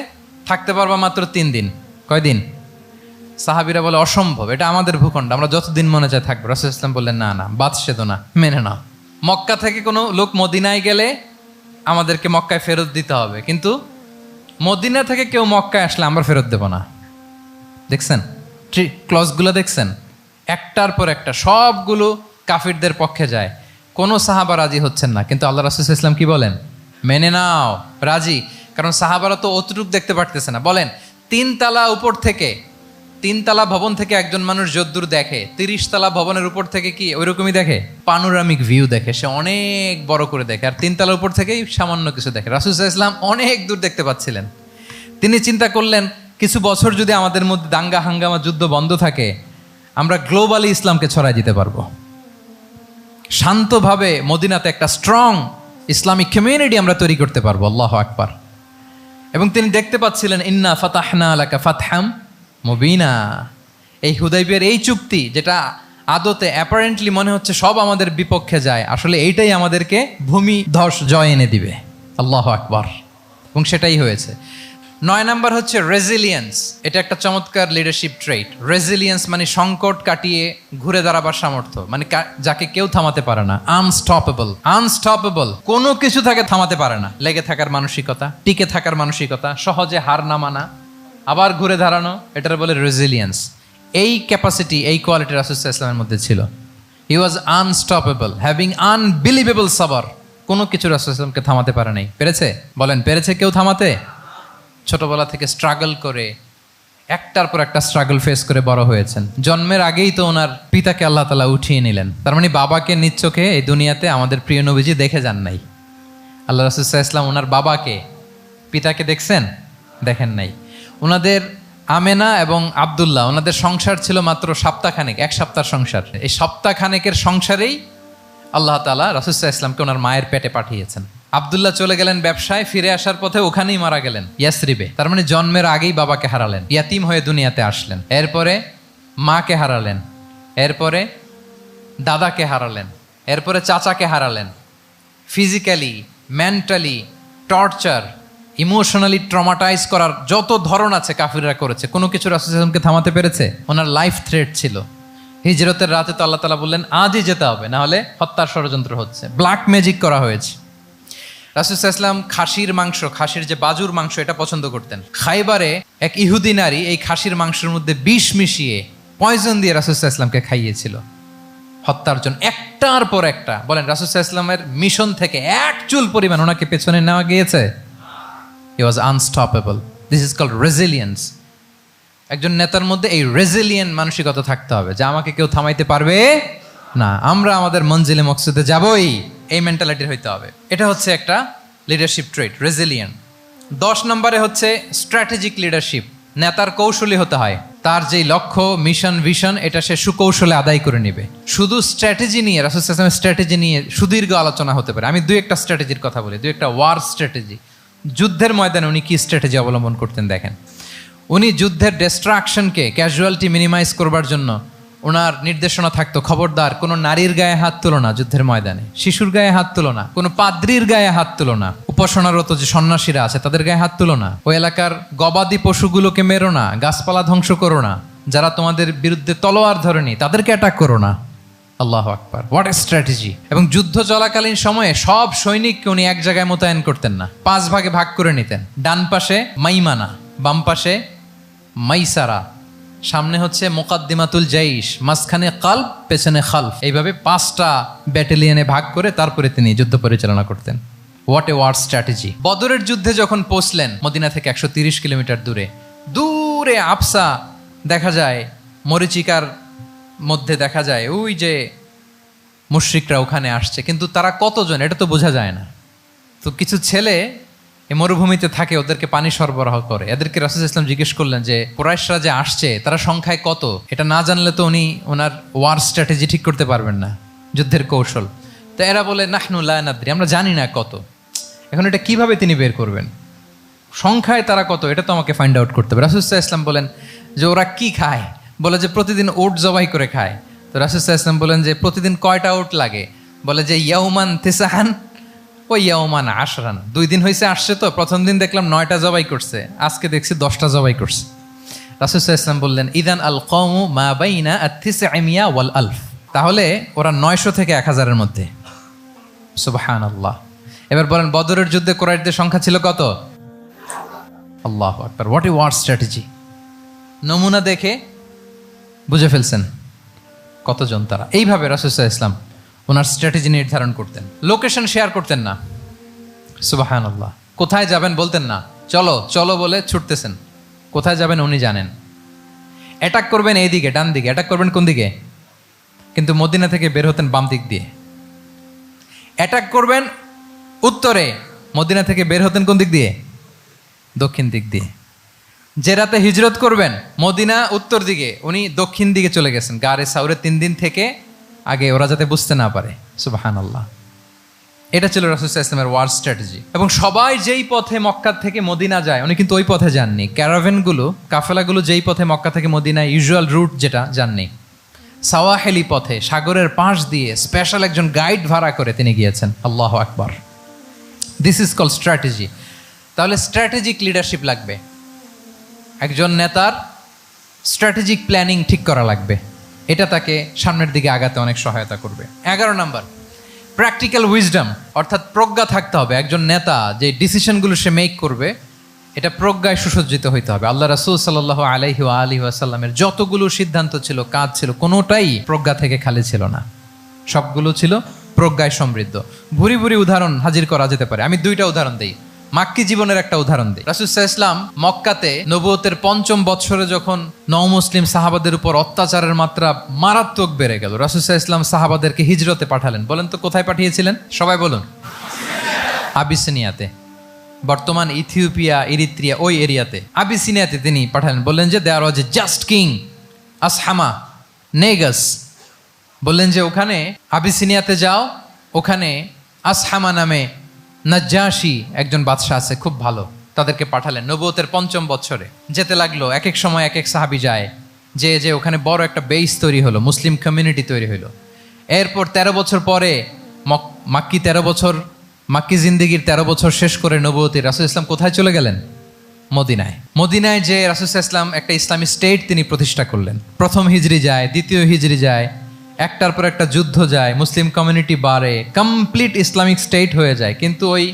থাকতে পারবা মাত্র 3 দিন। কয়দিন? সাহাবিরা বলে অসম্ভব, এটা আমাদের ভূখণ্ড, আমরা যতদিন মনে চায় থাকবো। রাসূল ইসলাম বললেন না না, বাদশেদ না, মেনে নাও। মক্কা থেকে কোনো লোক মদিনায় গেলে আমাদেরকে মক্কায় ফেরত দিতে হবে, কিন্তু মদিনা থেকে কেউ মক্কায় আসলে আমরা ফেরত দেব না। দেখছেন ক্লজগুলো? দেখছেন একটার পর একটা সবগুলো কাফিরদের পক্ষে যায়। কোনো সাহাবা রাজি হচ্ছেন না, কিন্তু আল্লাহ রাসূল ইসলাম কি বলেন? মেনে নাও, রাজি। কারণ সাহাবারা তো অতটুক দেখতে পারতেছে না। বলেন 3 তালা উপর থেকে, 3 তালা ভবন থেকে একজন মানুষ যদ্দূর দেখে, 30 তালা ভবনের উপর থেকে কি ওইরকমই দেখে? পানোরামিক ভিউ দেখে, সে অনেক বড় করে দেখে। আর 3 তালার উপর থেকেই সামান্য কিছু দেখে। রাসূল সাল্লাল্লাহু আলাইহি ওয়াসাল্লাম অনেক দূর দেখতে পাচ্ছিলেন। তিনি চিন্তা করলেন কিছু বছর যদি আমাদের মধ্যে দাঙ্গা হাঙ্গামা যুদ্ধ বন্ধ থাকে, আমরা গ্লোবালি ইসলামকে ছড়াই দিতে পারবো। শান্তভাবে মদিনাতে একটা স্ট্রং ইসলামিক কমিউনিটি আমরা তৈরি করতে পারবো। আল্লাহু আকবার। এবং তিনি দেখতে পাচ্ছিলেন ইন্না ফাতাহনা লাকা ফাতহাম মুবিনা। এই হুদাইবিয়ার এই চুক্তি, যেটা আদতে অ্যাপারেন্টলি মনে হচ্ছে সব আমাদের বিপক্ষে যায়, আসলে এইটাই আমাদেরকে ভূমি ধস জয় এনে দিবে। আল্লাহু আকবার। এবং সেটাই হয়েছে। 9 নাম্বার হচ্ছে রেজিলিয়েন্স। এটা একটা চমৎকার লিডারশিপ ট্রেট। রেজিলিয়েন্স মানে সংকট কাটিয়ে ঘুরে দাঁড়াবার সামর্থ্য, মানে যাকে কেউ থামাতে পারে না। আনস্টপেবল, আনস্টপেবল, কোনো কিছু তাকে থামাতে পারে না। লেগে থাকার মানসিকতা, টিকে থাকার মানসিকতা, সহজে হার না মানা, আবার ঘুরে দাঁড়ানো, এটার বলে রেজিলিয়েন্স। এই ক্যাপাসিটি, এই কোয়ালিটি রাসূল সাল্লাল্লাহু আলাইহি ওয়াসাল্লামের মধ্যে ছিল। হি ওয়াজ আনস্টপেবল, হ্যাভিং আনবিলিভেবল সাবর। কোনো কিছু রাসূল সাল্লাল্লাহু আলাইহি ওয়াসাল্লামকে থামাতে পারে নাই। পেরেছে? বলেন পেরেছে কেউ থামাতে? ছোটবেলা থেকে স্ট্রাগল করে একটার পর একটা স্ট্রাগল ফেস করে বড় হয়েছেন। জন্মের আগেই তো ওনার পিতাকে আল্লাহ তাআলা উঠিয়ে নিলেন। তার মানে বাবাকে নিজ চোখে এই দুনিয়াতে আমাদের প্রিয় নবীজি দেখে যান নাই। আল্লাহ রাসূল সাল্লাল্লাহু আলাইহি ওয়াসাল্লাম ওনার বাবাকে, পিতাকে দেখছেন? দেখেন নাই। ওনাদের আমেনা এবং আব্দুল্লাহ, ওনাদের সংসার ছিল মাত্র সপ্তাহখানেক, 1 সপ্তাহ সংসার। এই সপ্তাহখানেকের সংসারেই আল্লাহ তাআলা রাসূল সাল্লাল্লাহু আলাইহি ওয়াসাল্লামকে ওনার মায়ের পেটে পাঠিয়েছেন। আব্দুল্লাহ চলে গেলেন ব্যবসায়, ফিরে আসার পথে ওখানেই মারা গেলেন, ইয়াসরিবে। তার মানে জন্মের আগেই বাবাকে হারালেন, ইয়াতিম হয়ে দুনিয়াতে আসলেন। এরপরে মাকে হারালেন, এরপরে দাদাকে হারালেন, এরপরে চাচাকে হারালেন। Physically, mentally torture, emotionally traumatise করার যত ধরন আছে কাফিররা করেছে। কোনো কিছু রাসূল সাল্লাল্লাহু আলাইহি ওয়াসাল্লামকে থামাতে পেরেছে? ওনার লাইফ থ্রেট ছিল। হিজরতের রাতে তো আল্লাহ তাআলা বললেন আজই যেতে হবে, না হলে হত্যার ষড়যন্ত্র হচ্ছে, ব্ল্যাক ম্যাজিক করা হয়েছে। রাসূল সাল্লাল্লাহু আলাইহি ওয়াসাল্লাম খাসির মাংস, খাসির যে বাজুর মাংস, এটা পছন্দ করতেন। খাইবারে এক ইহুদি নারী এই খাসির মাংসের মধ্যে বিষ মিশিয়ে, পয়জন দিয়ে রাসূল সাল্লাল্লাহু আলাইহি ওয়াসাল্লামকে খাইয়েছিল হত্যার জন্য, একটার পর একটা। বলেন রাসূল সাল্লাল্লাহু আলাইহি ওয়াসাল্লামের মিশন থেকে এক চুল পরিমাণ ওনাকে পেছনে নেওয়া গিয়েছে? He was unstoppable. This is called resilience. একজন নেতার মধ্যে এই রেজিলিয়েন্ট মানসিকতা থাকতে হবে যে আমাকে কেউ থামাইতে পারবে না, আমরা আমাদের মঞ্জিলে মকসুদে যাবই, এই মেন্টালিটির হইতে হবে। এটা হচ্ছে একটা লিডারশিপ ট্রেট, রেজিলিয়েন্ট। 10 নম্বরে হচ্ছে স্ট্র্যাটেজিক লিডারশিপ। নেতার কৌশলী হতে হয়। তার যেই লক্ষ্য, মিশন, ভিশন, এটা সে সুকৌশলে আদায় করে নেবে। শুধু স্ট্র্যাটেজি নিয়ে, রাসূল সাল্লাল্লাহু আলাইহি ওয়াসাল্লামের স্ট্র্যাটেজি নিয়ে সুদীর্ঘ আলোচনা হতে পারে। আমি 2-1টা স্ট্র্যাটেজির কথা বলি, 2-1টা ওয়ার স্ট্র্যাটেজি। যুদ্ধের ময়দানে উনি কি স্ট্র্যাটেজি অবলম্বন করতেন দেখেন। উনি যুদ্ধের ডিস্ট্রাকশনকে, ক্যাজুয়ালিটি মিনিমাইজ করবার জন্য ওনার নির্দেশনা থাকতো, খবরদার কোনো নারীর গায়ে হাত তুলো না যুদ্ধের ময়দানে, শিশুর গায়ে হাত তুলো না, কোনো পাদ্রীর গায়ে হাত তুলো না, উপাসনারত যে সন্ন্যাসীরা আছে তাদের গায়ে হাত তুলো না, ওই এলাকার গবাদি পশুগুলোকে মেরো না, গাছপালা ধ্বংস করো না, যারা তোমাদের বিরুদ্ধে তলোয়ার ধরেনি তাদেরকে অ্যাটাক করো না। আল্লাহু আকবার, হোয়াট এ স্ট্র্যাটেজি। এবং যুদ্ধ চলাকালীন সময়ে সব সৈনিককে উনি এক জায়গায় মোতায়েন করতেন না, 5 ভাগে ভাগ করে নিতেন। ডান পাশে মাইমানা, বাম পাশে মাইসারা, সামনে হচ্ছে মুকাদ্দিমাতুল জাইশ, মাঝখানে কালব, পেছনে খালফ। এইভাবে 5টা ব্যাটালিয়নে ভাগ করে তারপরে তিনি যুদ্ধ পরিচালনা করতেন। What a war strategy. বদরের যুদ্ধে যখন পৌঁছলেন মদিনা থেকে 130 কিলোমিটার দূরে, দূরে আফসা দেখা যায়, মরিচিকার মধ্যে দেখা যায় ওই যে মুশরিকরা ওখানে আসছে, কিন্তু তারা কতজন এটা তো বোঝা যায় না। তো কিছু ছেলে এই মরুভূমিতে থাকে, ওদেরকে পানি সরবরাহ করে। এদেরকে রাসূল ইসলাম জিজ্ঞেস করলেন যে কুরাইশরা যে আসছে তারা সংখ্যায় কত, এটা না জানলে তো উনি ওনার ওয়ার স্ট্র্যাটেজি ঠিক করতে পারবেন না, যুদ্ধের কৌশল। তো এরা বলে নাহনু লা নাদরি, আমরা জানি না কত। এখন এটা কিভাবে তিনি বের করবেন, সংখ্যায় তারা কত, এটা তো আমাকে ফাইন্ড আউট করতে হবে। রাসূল ইসলাম বলেন যে ওরা কি খায়, বলে যে প্রতিদিন ওট জবাই করে খায়। তো রাসূল ইসলাম বলেন যে প্রতিদিন কয়টা ওট লাগে, বলে যে ইয়াউমান তিসআন ও ইয়াউমান আশরান, 2 দিন হয়েছে আসছে, তো প্রথম দিন দেখলাম 9টা জবাই করছে, আজকে দেখছি 10টা জবাই করছে। রাসূল ইসলাম বললেন ইদান আল কওমু মা বাইনা আত-তিসআমিয়া ওয়াল আলফ, তাহলে ওরা 900 থেকে 1000-এর মধ্যে। সুবহানাল্লাহ। এবার বলেন বদরের যুদ্ধে কুরাইশদের সংখ্যা ছিল কত? আল্লাহু আকবার, হোয়াট এ ওয়ার স্ট্র্যাটেজি। নমুনা দেখে বুঝে ফেলছেন কতজন তারা। এইভাবে রাসূল ইসলাম ওনার স্ট্র্যাটেজি নির্ধারণ করতেন। লোকেশন শেয়ার করতেন না, সুবহানাল্লাহ। কোথায় যাবেন বলতেন না, চলো চলো বলে ছুটতেছেন। কোথায় যাবেন উনি জানেন। অ্যাটাক করবেন এই দিকে, ডান দিকে, অ্যাটাক করবেন কোন দিকে, কিন্তু মদিনা থেকে বের হতেন বাম দিক দিয়ে। অ্যাটাক করবেন উত্তরে, মদিনা থেকে বের হতেন কোন দিক দিয়ে, দক্ষিণ দিক দিয়ে। যে রাতে হিজরত করবেন মদিনা উত্তর দিকে, উনি দক্ষিণ দিকে চলে গেছেন গারে সাউরে 3 দিন থেকে আগে, ওরা যাতে বুঝতে না পারে। সুবহানাল্লাহ। এটা ছিল রাসূল সাল্লাল্লাহু আলাইহি ওয়াসাল্লামের ওয়ার স্ট্র্যাটেজি। এবং সবাই যেই পথে মক্কা থেকে মদিনা যায় উনি কিন্তু ওই পথে যাননি। ক্যারাভেনগুলো, কাফেলাগুলো যেই পথে মক্কা থেকে মদিনায় ইউজুয়াল রুট যেটা, যাননি। সাওয়াহেলি পথে, সাগরের পাশ দিয়ে স্পেশাল একজন গাইড ভাড়া করে তিনি গিয়েছেন। আল্লাহু আকবার। This is called strategy. তাহলে স্ট্র্যাটেজিক লিডারশিপ লাগবে, একজন নেতার স্ট্র্যাটেজিক প্ল্যানিং ঠিক করা লাগবে। এটা তাকে সামনের দিকে আগাতে অনেক সহায়তা করবে। 11 নম্বর, প্র্যাকটিক্যাল উইজডম, অর্থাৎ প্রজ্ঞা থাকতে হবে। একজন নেতা যে ডিসিশনগুলো সে মেক করবে এটা প্রজ্ঞায় সুসজ্জিত হইতে হবে। আল্লাহ রাসূল সাল্লাল্লাহু আলাইহি ওয়া আলিহি ওয়াসাল্লামের যতগুলো সিদ্ধান্ত ছিল, কাজ ছিল, কোনোটাই প্রজ্ঞা থেকে খালি ছিল না, সবগুলো ছিল প্রজ্ঞায় সমৃদ্ধ। ভুরি ভুরি উদাহরণ হাজির করা যেতে পারে। আমি 2টা উদাহরণ দিই, মাক্কি জীবনের একটা উদাহরণ দিই। রাসূল সাল্লাল্লাহু আলাইহি ওয়াসাল্লাম মক্কাতে নবুয়তের 5ম বৎসরে যখন নও-মুসলিম সাহাবাদের উপর অত্যাচারের মাত্রা মারাত্মক বেড়ে গেল, রাসূল সাল্লাল্লাহু আলাইহি ওয়াসাল্লাম সাহাবাদেরকে হিজরতে পাঠালেন। বলেন তো কোথায় পাঠিয়েছিলেন, সবাই বলুন। আবিসিনিয়াতে, বর্তমান ইথিওপিয়া, ইরিত্রিয়া, ওই এরিয়াতে আবিসিনিয়াতে তিনি পাঠালেন। বললেন যে দেয়ার ওয়াজ এ জাস্ট কিং আসহামা নেগাস, বললেন যে ওখানে আবিসিনিয়াতে যাও, ওখানে আসহামা নামে নাজ্জাশী একজন বাদশাহ আছে, খুব ভালো। তাদেরকে পাঠালেন নবুয়তের 5ম বৎসরে। যেতে লাগলো, এক এক সময় এক এক সাহাবী যায়, যে ওখানে বড় একটা বেস তৈরি হলো, মুসলিম কমিউনিটি তৈরি হলো। এরপর 13 বছর পরে মাক্কি 13 বছর, মাক্কি জিন্দেগির 13 বছর শেষ করে নবুয়তের রাসূল ইসলাম কোথায় চলে গেলেন, মদিনায়। মদিনায় যে রাসূল ইসলাম একটা ইসলামী স্টেট তিনি প্রতিষ্ঠা করলেন। 1ম হিজরি যায়, 2য় হিজরি যায়, একটার পর একটা যুদ্ধ যায়, মুসলিম কমিউনিটি বাড়ে, কমপ্লিট ইসলামিক স্টেট হয়ে যায়। কিন্তু ওই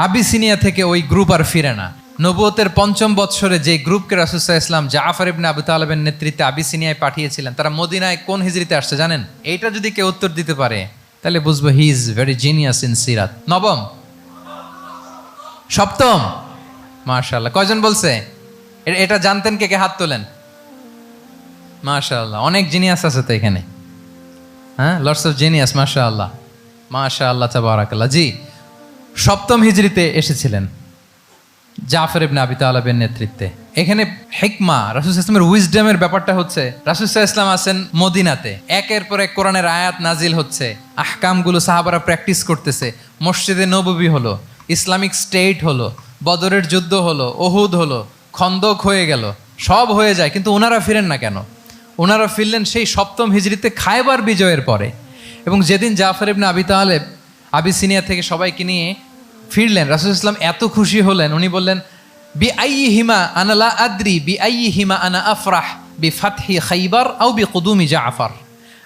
আবিসিনিয়া থেকে ওই গ্রুপ আর ফিরে না। নবুয়তের 5ম বৎসরে যে গ্রুপকে রাসূল সাল্লাল্লাহু আলাইহি ওয়াসাল্লাম জাফর ইবনে আবু তালেবের নেতৃত্বে আবিসিনিয়ায় পাঠিয়েছিলেন, তারা মদিনায় কোন হিজরিতে আসছে জানেন? এইটা যদি কেউ উত্তর দিতে পারে তাহলে বুঝবো he is very genius in সিরাত। 9ম, 7ম, মাশাআল্লাহ। কয়জন বলছে এটা জানতেন? কে হাত তোলেন? মাশাআল্লাহ, অনেক জিনিয়াস আছে তো এখানে। হ্যাঁ, লটস অফ জিনিয়াস, মাশাআল্লাহ, মাশাআল্লাহ, তাবারাকাল্লাহ। জি, 7ম হিজরিতে এসেছিলেন জাফর ইবনে আবি তালেবের নেতৃত্বে। এখানে হিকমা, রাসূল সাল্লাল্লাহু আলাইহি ওয়াসাল্লামের উইজডমের ব্যাপারটা হচ্ছে, রাসূল সাল্লাল্লাহু আলাইহি ওয়াসাল্লাম আছেন মদিনাতে, একের পর এক কোরআনের আয়াত নাজিল হচ্ছে, আহকামগুলো সাহাবারা প্র্যাকটিস করতেছে, মসজিদে নববী হলো, ইসলামিক স্টেট হলো, বদরের যুদ্ধ হলো, উহুদ হলো, খন্দক হয়ে গেল, সব হয়ে যায়, কিন্তু ওনারা ফিরেন না কেন? ওনারা ফিরলেন সেই 7ম হিজরিতে খায়বার বিজয়ের পরে। এবং যেদিন জাফর ইবনে আবি তালেব আবিসিনিয়া থেকে সবাইকে নিয়ে ফিরলেন, রাসূল ইসলাম এত খুশি হলেন, উনি বললেন বি আইয়িহিমা আনা লা আদরি বি আইয়িহিমা আনা আফরাহ বি ফাতহি খাইবার আও বি কুদুমি জাফর।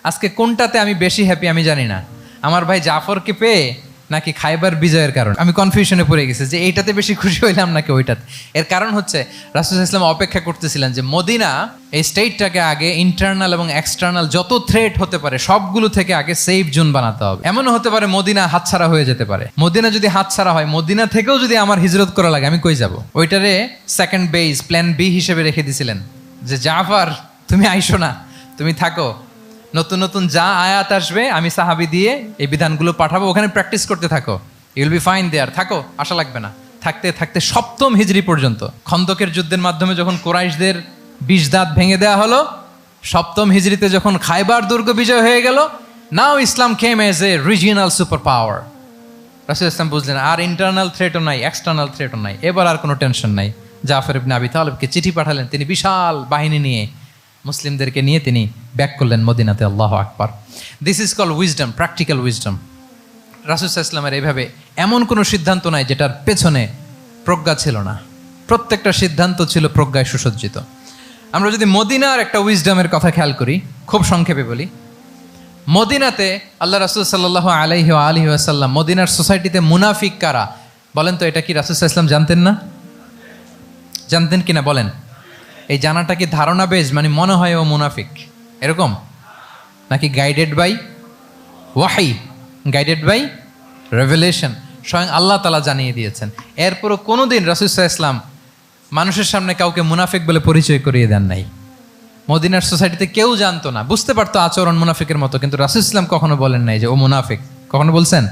আজকে কোনটাতে আমি বেশি হ্যাপি আমি জানি না, আমার ভাই জাফরকে পেয়ে নাকি খাইবার বিজয়ের কারণ। আমি কনফিউশনে পড়ে গেছি যে এইটাতে বেশি খুশি হইলাম নাকি ওইটাতে। এর কারণ হচ্ছে রাসূল সাল্লাল্লাহু আলাইহি ওয়াসাল্লাম অপেক্ষা করতেছিলেন যে মদিনা এই স্টেটটাকে আগে ইন্টারনাল এবং এক্সটার্নাল যত থ্রেট হতে পারে সবগুলো থেকে আগে সেফ জোন বানাতে হবে। এমনও হতে পারে মদিনা হাতছাড়া হয়ে যেতে পারে। মদিনা যদি হাতছাড়া হয়, মদিনা থেকেও যদি আমার হিজরত করা লাগে, আমি কই যাব? ওইটারে সেকেন্ড বেস, প্ল্যান বি হিসেবে রেখে দিয়েছিলেন যে জাফর তুমি আইসো না, তুমি থাকো, নতুন নতুন যা আয়াত আসবে আমি সাহাবি দিয়ে এই বিধানগুলো পাঠাবো, ওখানে প্র্যাকটিস করতে থাকো, ইউল বি ফাইন দেয়ার, থাকো, আশা লাগবে না। থাকতে থাকতে সপ্তম হিজরি পর্যন্ত, খন্দকের যুদ্ধের মাধ্যমে যখন কোরাইশদের 20 দাঁত ভেঙে দেওয়া হলো, সপ্তম হিজরিতে যখন খাইবার দুর্গ বিজয় হয়ে গেল, now Islam came as a regional super power. রাসূল ইসলাম বুঝলেন আর ইন্টারনাল থ্রেটও নাই, এক্সটার্নাল থ্রেটও নাই, এবার আর কোনো টেনশন নাই। জাফর ইবনে আবি তালেবকে চিঠি পাঠালেন, তিনি বিশাল বাহিনী নিয়ে মুসলিমদেরকে নিয়ে তিনি ব্যাক করলেন মদিনাতে। আল্লাহু আকবার। This is call wisdom, practical wisdom. রাসূল সাল্লাল্লাহু আলাইহি ওয়াসাল্লামের এইভাবে এমন কোনো সিদ্ধান্ত নাই যেটার পেছনে প্রজ্ঞা ছিল না, প্রত্যেকটা সিদ্ধান্ত ছিল প্রজ্ঞায় সুসজ্জিত। আমরা যদি মদিনার একটা উইজডমের কথা খেয়াল করি, খুব সংক্ষেপে বলি, মদিনাতে আল্লাহ রাসূল সাল্লাল্লাহু আলাইহি ওয়া আলিহি ওয়াসাল্লাম, মদিনার সোসাইটিতে মুনাফিক কারা বলেন তো? এটা কি রাসূল সাল্লাল্লাহু আলাইহি ওয়াসাল্লাম জানতেন না? জানতেন কিনা বলেন? এই জানাটা কি ধারণা বেজ, মানে মনে হয় ও মুনাফিক এরকম, নাকি গাইডেড বাই ওয়াহি, গাইডেড বাই রেভেলেশন? স্বয়ং আল্লাহ তাআলা জানিয়ে দিয়েছেন। এরপরও কোনোদিন রাসূল সাল্লাল্লাহু আলাইহি ওয়াসাল্লাম মানুষের সামনে কাউকে মুনাফিক বলে পরিচয় করিয়ে দেন নাই। মদিনার সোসাইটিতে কেউ জানতো না, বুঝতে পারতো আচরণ মুনাফিকের মতো, কিন্তু রাসূল সাল্লাল্লাহু আলাইহি ওয়াসাল্লাম কখনো বলেন নাই যে ও মুনাফিক। কখনো বলছেন?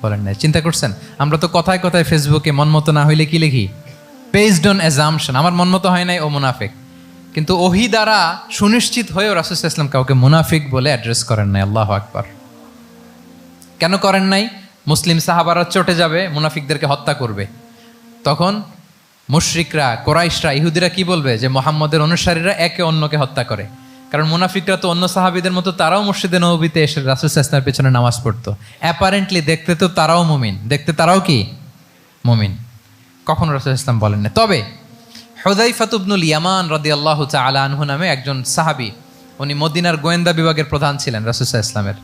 বলেন নাই। চিন্তা করছেন? আমরা তো কথায় কথায় ফেসবুকে মন মতো না হইলে কি লিখি? বেসড অন অ্যাজাম্পশন, আমার মন মতো হয় নাই, ও মুনাফিক। কিন্তু ওহী দ্বারা সুনিশ্চিত হয়েও রাসূল সাল্লাল্লাহু আলাইহি ওয়াসাল্লাম কাউকে মুনাফিক বলে অ্যাড্রেস করেন নাই। আল্লাহু আকবার। কেন করেন নাই? মুসলিম সাহাবারা চটে যাবে, মুনাফিকদেরকে হত্যা করবে, তখন মুশরিকরা, কোরাইশরা, ইহুদিরা কি বলবে? যে মুহাম্মদের অনুসারীরা একে অন্যকে হত্যা করে। কারণ মুনাফিকরা তো অন্য সাহাবীদের মতো তারাও মসজিদে নববীতে এসে রাসূল সাল্লাল্লাহু আলাইহি ওয়াসাল্লামের পেছনে নামাজ পড়তো। অ্যাপারেন্টলি দেখতে তো তারাও মুমিন, দেখতে তারাও কি মুমিন। কখনো রাসূল ইসলাম বলেন না। তবে হুযায়ফা ইবনুল ইয়ামান রাদিয়াল্লাহু তাআলা আনহু নামে একজন সাহাবী, উনি মদিনার গোয়েন্দা বিভাগের প্রধান ছিলেন রাসূল সাল্লাল্লাহু আলাইহি ওয়াসাল্লামের,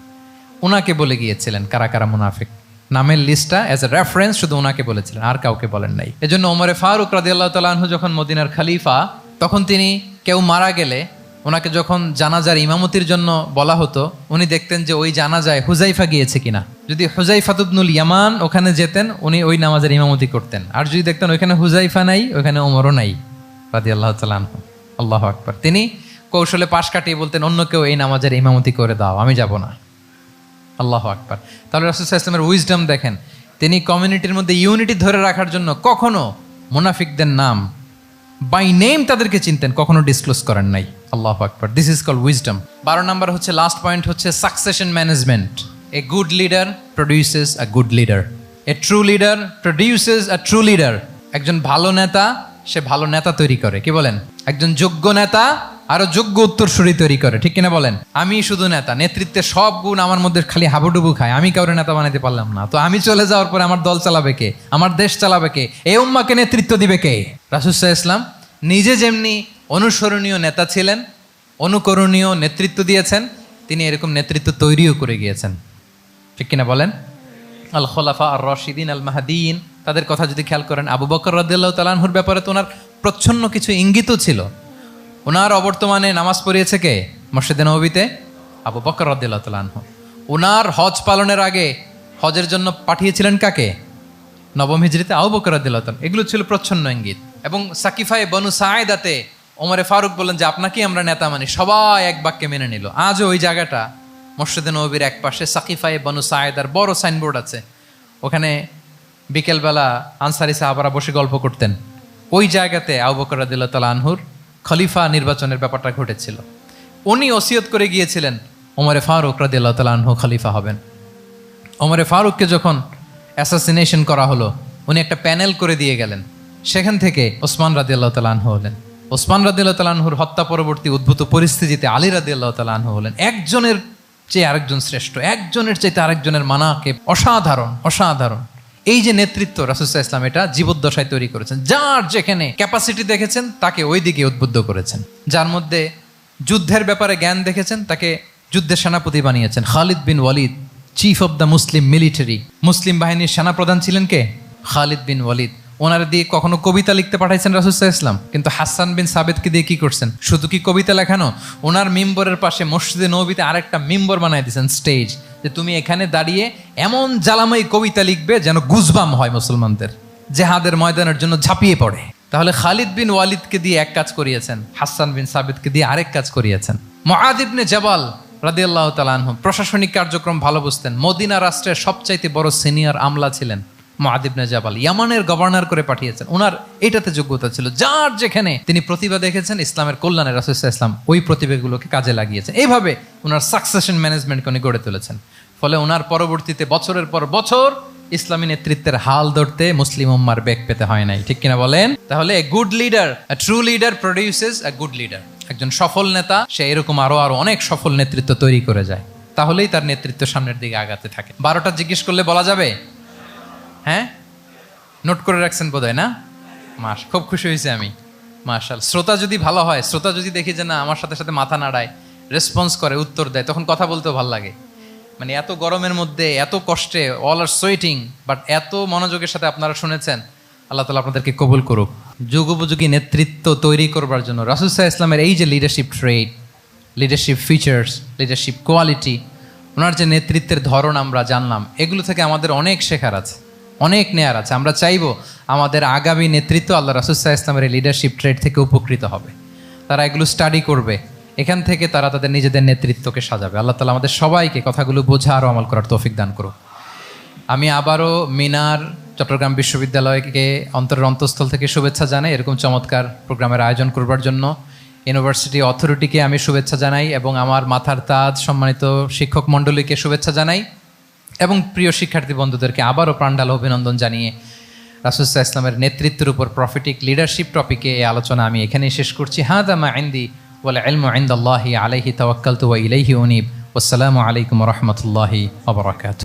উনাকে বলে গিয়েছিলেন কারা কারা মুনাফিক। নামের লিস্টটা অ্যাজ এ রেফারেন্স শুধু ওনাকে বলেছিলেন, আর কাউকে বলেন নাই। এজন্য ওমরে ফারুক রাদিয়াল্লাহু তাআলা আনহু যখন মদিনার খলিফা, তখন তিনি কেউ মারা গেলে ওনাকে যখন জানাজার ইমামতির জন্য বলা হতো, উনি দেখতেন যে ওই জানাজায় হুযায়ফা গিয়েছে কিনা। যদি হুযায়ফা ইবনুল ইয়ামান ওখানে যেতেন, উনি ওই নামাজের ইমামতি করতেন। আর যদি দেখতেন ওইখানে হুযায়ফা নাই, ওইখানে ওমরও নাই রাদিয়াল্লাহু তাআলা আনহু, আল্লাহু আকবার, তিনি কৌশলে পাশ কাটিয়ে বলতেন অন্য কেউ এই নামাজের ইমামতি করে দাও, আমি যাব না। আল্লাহু আকবার। তাহলে রাসূল সাল্লাল্লাহু আলাইহি ওয়াসাল্লামের উইজডম দেখেন, তিনি কমিউনিটির মধ্যে ইউনিটি ধরে রাখার জন্য কখনো মুনাফিকদের নাম বাই নেম তাদেরকে চিনতেন, কখনো ডিসক্লোজ করেন নাই। আল্লাহু আকবার। This is called wisdom. 12 number হচ্ছে, লাস্ট পয়েন্ট হচ্ছে succession management. A good leader produces a good leader, a true leader produces a true leader. একজন ভালো নেতা সে ভালো নেতা তৈরি করে, কি বলেন? একজন যোগ্য নেতা আরো যোগ্য উত্তরসূরি তৈরি করে, ঠিক কিনা বলেন? আমি শুধু নেতা, নেতৃত্বের সব গুণ আমার মধ্যে খালি হাবুডুবু খায়, আমি কাউরে নেতা বানাতে পারলাম না, তো আমি চলে যাওয়ার পরে আমার দল চালাবে কে? আমার দেশ চালাবে কে? এই উম্মাকে নেতৃত্ব দিবে কে? রাসূল সাল্লাল্লাহু আলাইহি ওয়াসাল্লাম নিজে যেমনি অনুসরণীয় নেতা ছিলেন, অনুকরণীয় নেতৃত্ব দিয়েছেন, তিনি এরকম নেতৃত্ব তৈরিও করে গিয়েছেন, ঠিক কিনা বলেন? আল খোলাফা আর রশিদিন আল মাহদিন, তাদের কথা যদি খেয়াল করেন, আবু বকর রাদিয়াল্লাহু তাআলা আনহুর ব্যাপারে তো ওনার প্রচ্ছন্ন কিছু ইঙ্গিতও ছিল। ওনার অবর্তমানে নামাজ পড়িয়েছে কে মসজিদে নববীতে? আবু বকর রাদিয়াল্লাহু তাআলা আনহু। ওনার হজ পালনের আগে হজের জন্য পাঠিয়েছিলেন কাকে? নবম হিজরিতে আবু বকর রাদিয়াল্লাহু তাআলা। এগুলো ছিল প্রচ্ছন্ন ইঙ্গিত। এবং সাকিফায়ে বনু সাঈদাতে ওমরে ফারুক বললেন যে আপনাকেই আমরা নেতা মানি, সবাই এক বাক্যে মেনে নিল। আজও ওই জায়গাটা মসজিদে নববীর এক পাশে সাকিফায়ে বনু সাঈদার বড় সাইনবোর্ড আছে, ওখানে বিকেলবেলা আনসারি সাহাবারা বসে গল্প করতেন। ওই জায়গাতে আবু বকর রাদিয়াল্লাহু তাআলা আনহুর খলিফা নির্বাচনের ব্যাপারটা ঘটেছিল। উনি ওসিয়ত করে গিয়েছিলেন ওমরে ফারুক রাদিয়াল্লাহু তাআলা আনহু খলিফা হবেন। ওমরে ফারুককে যখন অ্যাসাসিনেশন করা হলো, উনি একটা প্যানেল করে দিয়ে গেলেন, সেখান থেকে ওসমান রাদিয়াল্লাহু তাআলা আনহু হলেন। ওসমান রাদিয়াল্লাহু তাআলা আনহুর হত্যা পরবর্তী উদ্ভূত পরিস্থিতিতে আলী রাদিয়াল্লাহু তাআলা আনহু হলেন। একজনের চেয়ে আরেকজন শ্রেষ্ঠ, একজনের চাইতে আরেকজনের মানাকে অসাধারণ, অসাধারণ। এই যে নেতৃত্ব রাসূল সাল্লাল্লাহু আলাইহি ওয়াসাল্লাম এটা জীবদ্দশায় তৈরি করেছেন। যার যেখানে ক্যাপাসিটি দেখেছেন তাকে ওই দিকে উদ্বুদ্ধ করেছেন। যার মধ্যে যুদ্ধের ব্যাপারে জ্ঞান দেখেছেন তাকে যুদ্ধের সেনাপতি বানিয়েছেন। Khalid bin Walid, chief of the Muslim military, মুসলিম বাহিনীর সেনাপ্রধান ছিলেন কে? খালিদ বিন ওয়ালিদ। ওনার দিয়ে কখনো কবিতা লিখতে পাঠাইছেন রাসূল সাল্লাল্লাহু আলাইহি ওয়াসাল্লাম, কিন্তু হাসান বিন সাবিতকে দিয়ে কি করছেন? শুধু কি কবিতা লেখানো, ওনার মিম্বরের পাশে মসজিদে নববীতে আরেকটা মিম্বর বানাই দিয়েছেন, স্টেজ, যে তুমি এখানে দাঁড়িয়ে এমন জ্বালাময়ী কবিতা লিখবে যেন গুজবাম হয় মুসলমানদের, জেহাদের ময়দানের জন্য ঝাঁপিয়ে পড়ে। তাহলে খালিদ বিন ওয়ালিদকে দিয়ে এক কাজ করিয়েছেন, হাসান বিন সাবিতকে দিয়ে আরেক কাজ করিয়েছেন। মুআয ইবনে জাবাল রাদিয়াল্লাহু তাআলা আনহু প্রশাসনিক কার্যক্রম ভালো বুঝতেন। মদিনা রাষ্ট্রের সবচাইতে বড় সিনিয়র আমলা ছিলেন মুআয ইবনে জাবাল, ইয়ামানের গভর্নর করে পাঠিয়েছেন। ওনার এটাতে যোগ্যতা ছিল, যার যেখানে তিনি প্রতিভা দেখেছেন ইসলামের কল্যাণে রাসূল সাল্লাল্লাহু আলাইহি ওয়াসাল্লাম ওই প্রতিভাগুলোকে কাজে লাগিয়েছেন। এইভাবে ওনার সাকসেশন ম্যানেজমেন্টকে উনি গড়ে তুলেছেন। ফলে ওনার পরবর্তীতে বছরের পর বছর ইসলামী নেতৃত্বের হাল ধরতে মুসলিম উম্মার বেগ পেতে হয় নাই, ঠিক কিনা বলেন? তাহলে good leader, true leader produces a good leader. একজন সফল নেতা সে এরকম আরো অনেক সফল নেতৃত্ব তৈরি করে যায়, তাহলেই তার নেতৃত্ব সামনের দিকে আগাতে থাকে। 12টা জিজ্ঞেস করলে বলা যাবে? হ্যাঁ, নোট করে রাখছেন বোধহয় না? খুব খুশি হয়েছে আমি, মাশাআল্লাহ। শ্রোতা যদি ভালো হয়, শ্রোতা যদি দেখি যে না আমার সাথে সাথে মাথা নাড়ায়, রেসপন্স করে, উত্তর দেয়, তখন কথা বলতেও ভালো লাগে। মানে এত গরমের মধ্যে, এত কষ্টে, অল আর সোয়েটিং, বাট এত মনোযোগের সাথে আপনারা শুনেছেন। আল্লাহ তাআলা আপনাদেরকে কবুল করুক। যুগোপযোগী নেতৃত্ব তৈরি করবার জন্য রাসূল সাল্লাল্লাহু আলাইহি ওয়াসাল্লামের এই যে লিডারশিপ ট্রেট, লিডারশিপ ফিচার্স, লিডারশিপ কোয়ালিটি, ওনার যে নেতৃত্বের ধরন আমরা জানলাম, এগুলো থেকে আমাদের অনেক শেখার আছে, অনেক নেয়ার আছে। আমরা চাইবো আমাদের আগামী নেতৃত্ব আল্লাহ রাসূল সাল্লাল্লাহু আলাইহি ওয়াসাল্লামের এই লিডারশিপ ট্রেট থেকে উপকৃত হবে। তারা এগুলো স্টাডি করবে, এখান থেকে তারা তাদের নিজেদের নেতৃত্বকে সাজাবে। আল্লাহ তাআলা আমাদের সবাইকে কথাগুলো বোঝা আর আমল করার তৌফিক দান করুক। আমি আবারও মিনার চট্টগ্রাম বিশ্ববিদ্যালয়কে অন্তরের অন্তঃস্থল থেকে শুভেচ্ছা জানাই এরকম চমৎকার প্রোগ্রামের আয়োজন করবার জন্য। ইউনিভার্সিটি অথরিটিকে আমি শুভেচ্ছা জানাই এবং আমার মাথার তাজ সম্মানিত শিক্ষক মণ্ডলীকে শুভেচ্ছা জানাই এবং প্রিয় শিক্ষার্থী বন্ধুদেরকে আবারও প্রাণঢাল অভিনন্দন জানিয়ে রাসূল সাল্লাল্লাহু আলাইহি ওয়াসাল্লামের নেতৃত্বের উপর প্রফিটিক লিডারশিপ টপিকে এই আলোচনা আমি এখানেই শেষ করছি। হাদা মা ইনদি ওয়াল ইলমু ইনদাল্লাহি আলাইহি তাওয়াক্কালতু ওয়া ইলাইহি উনীব। ওয়াসসালামু আলাইকুম ওয়া রাহমাতুল্লাহি ওয়া বারাকাতুহু।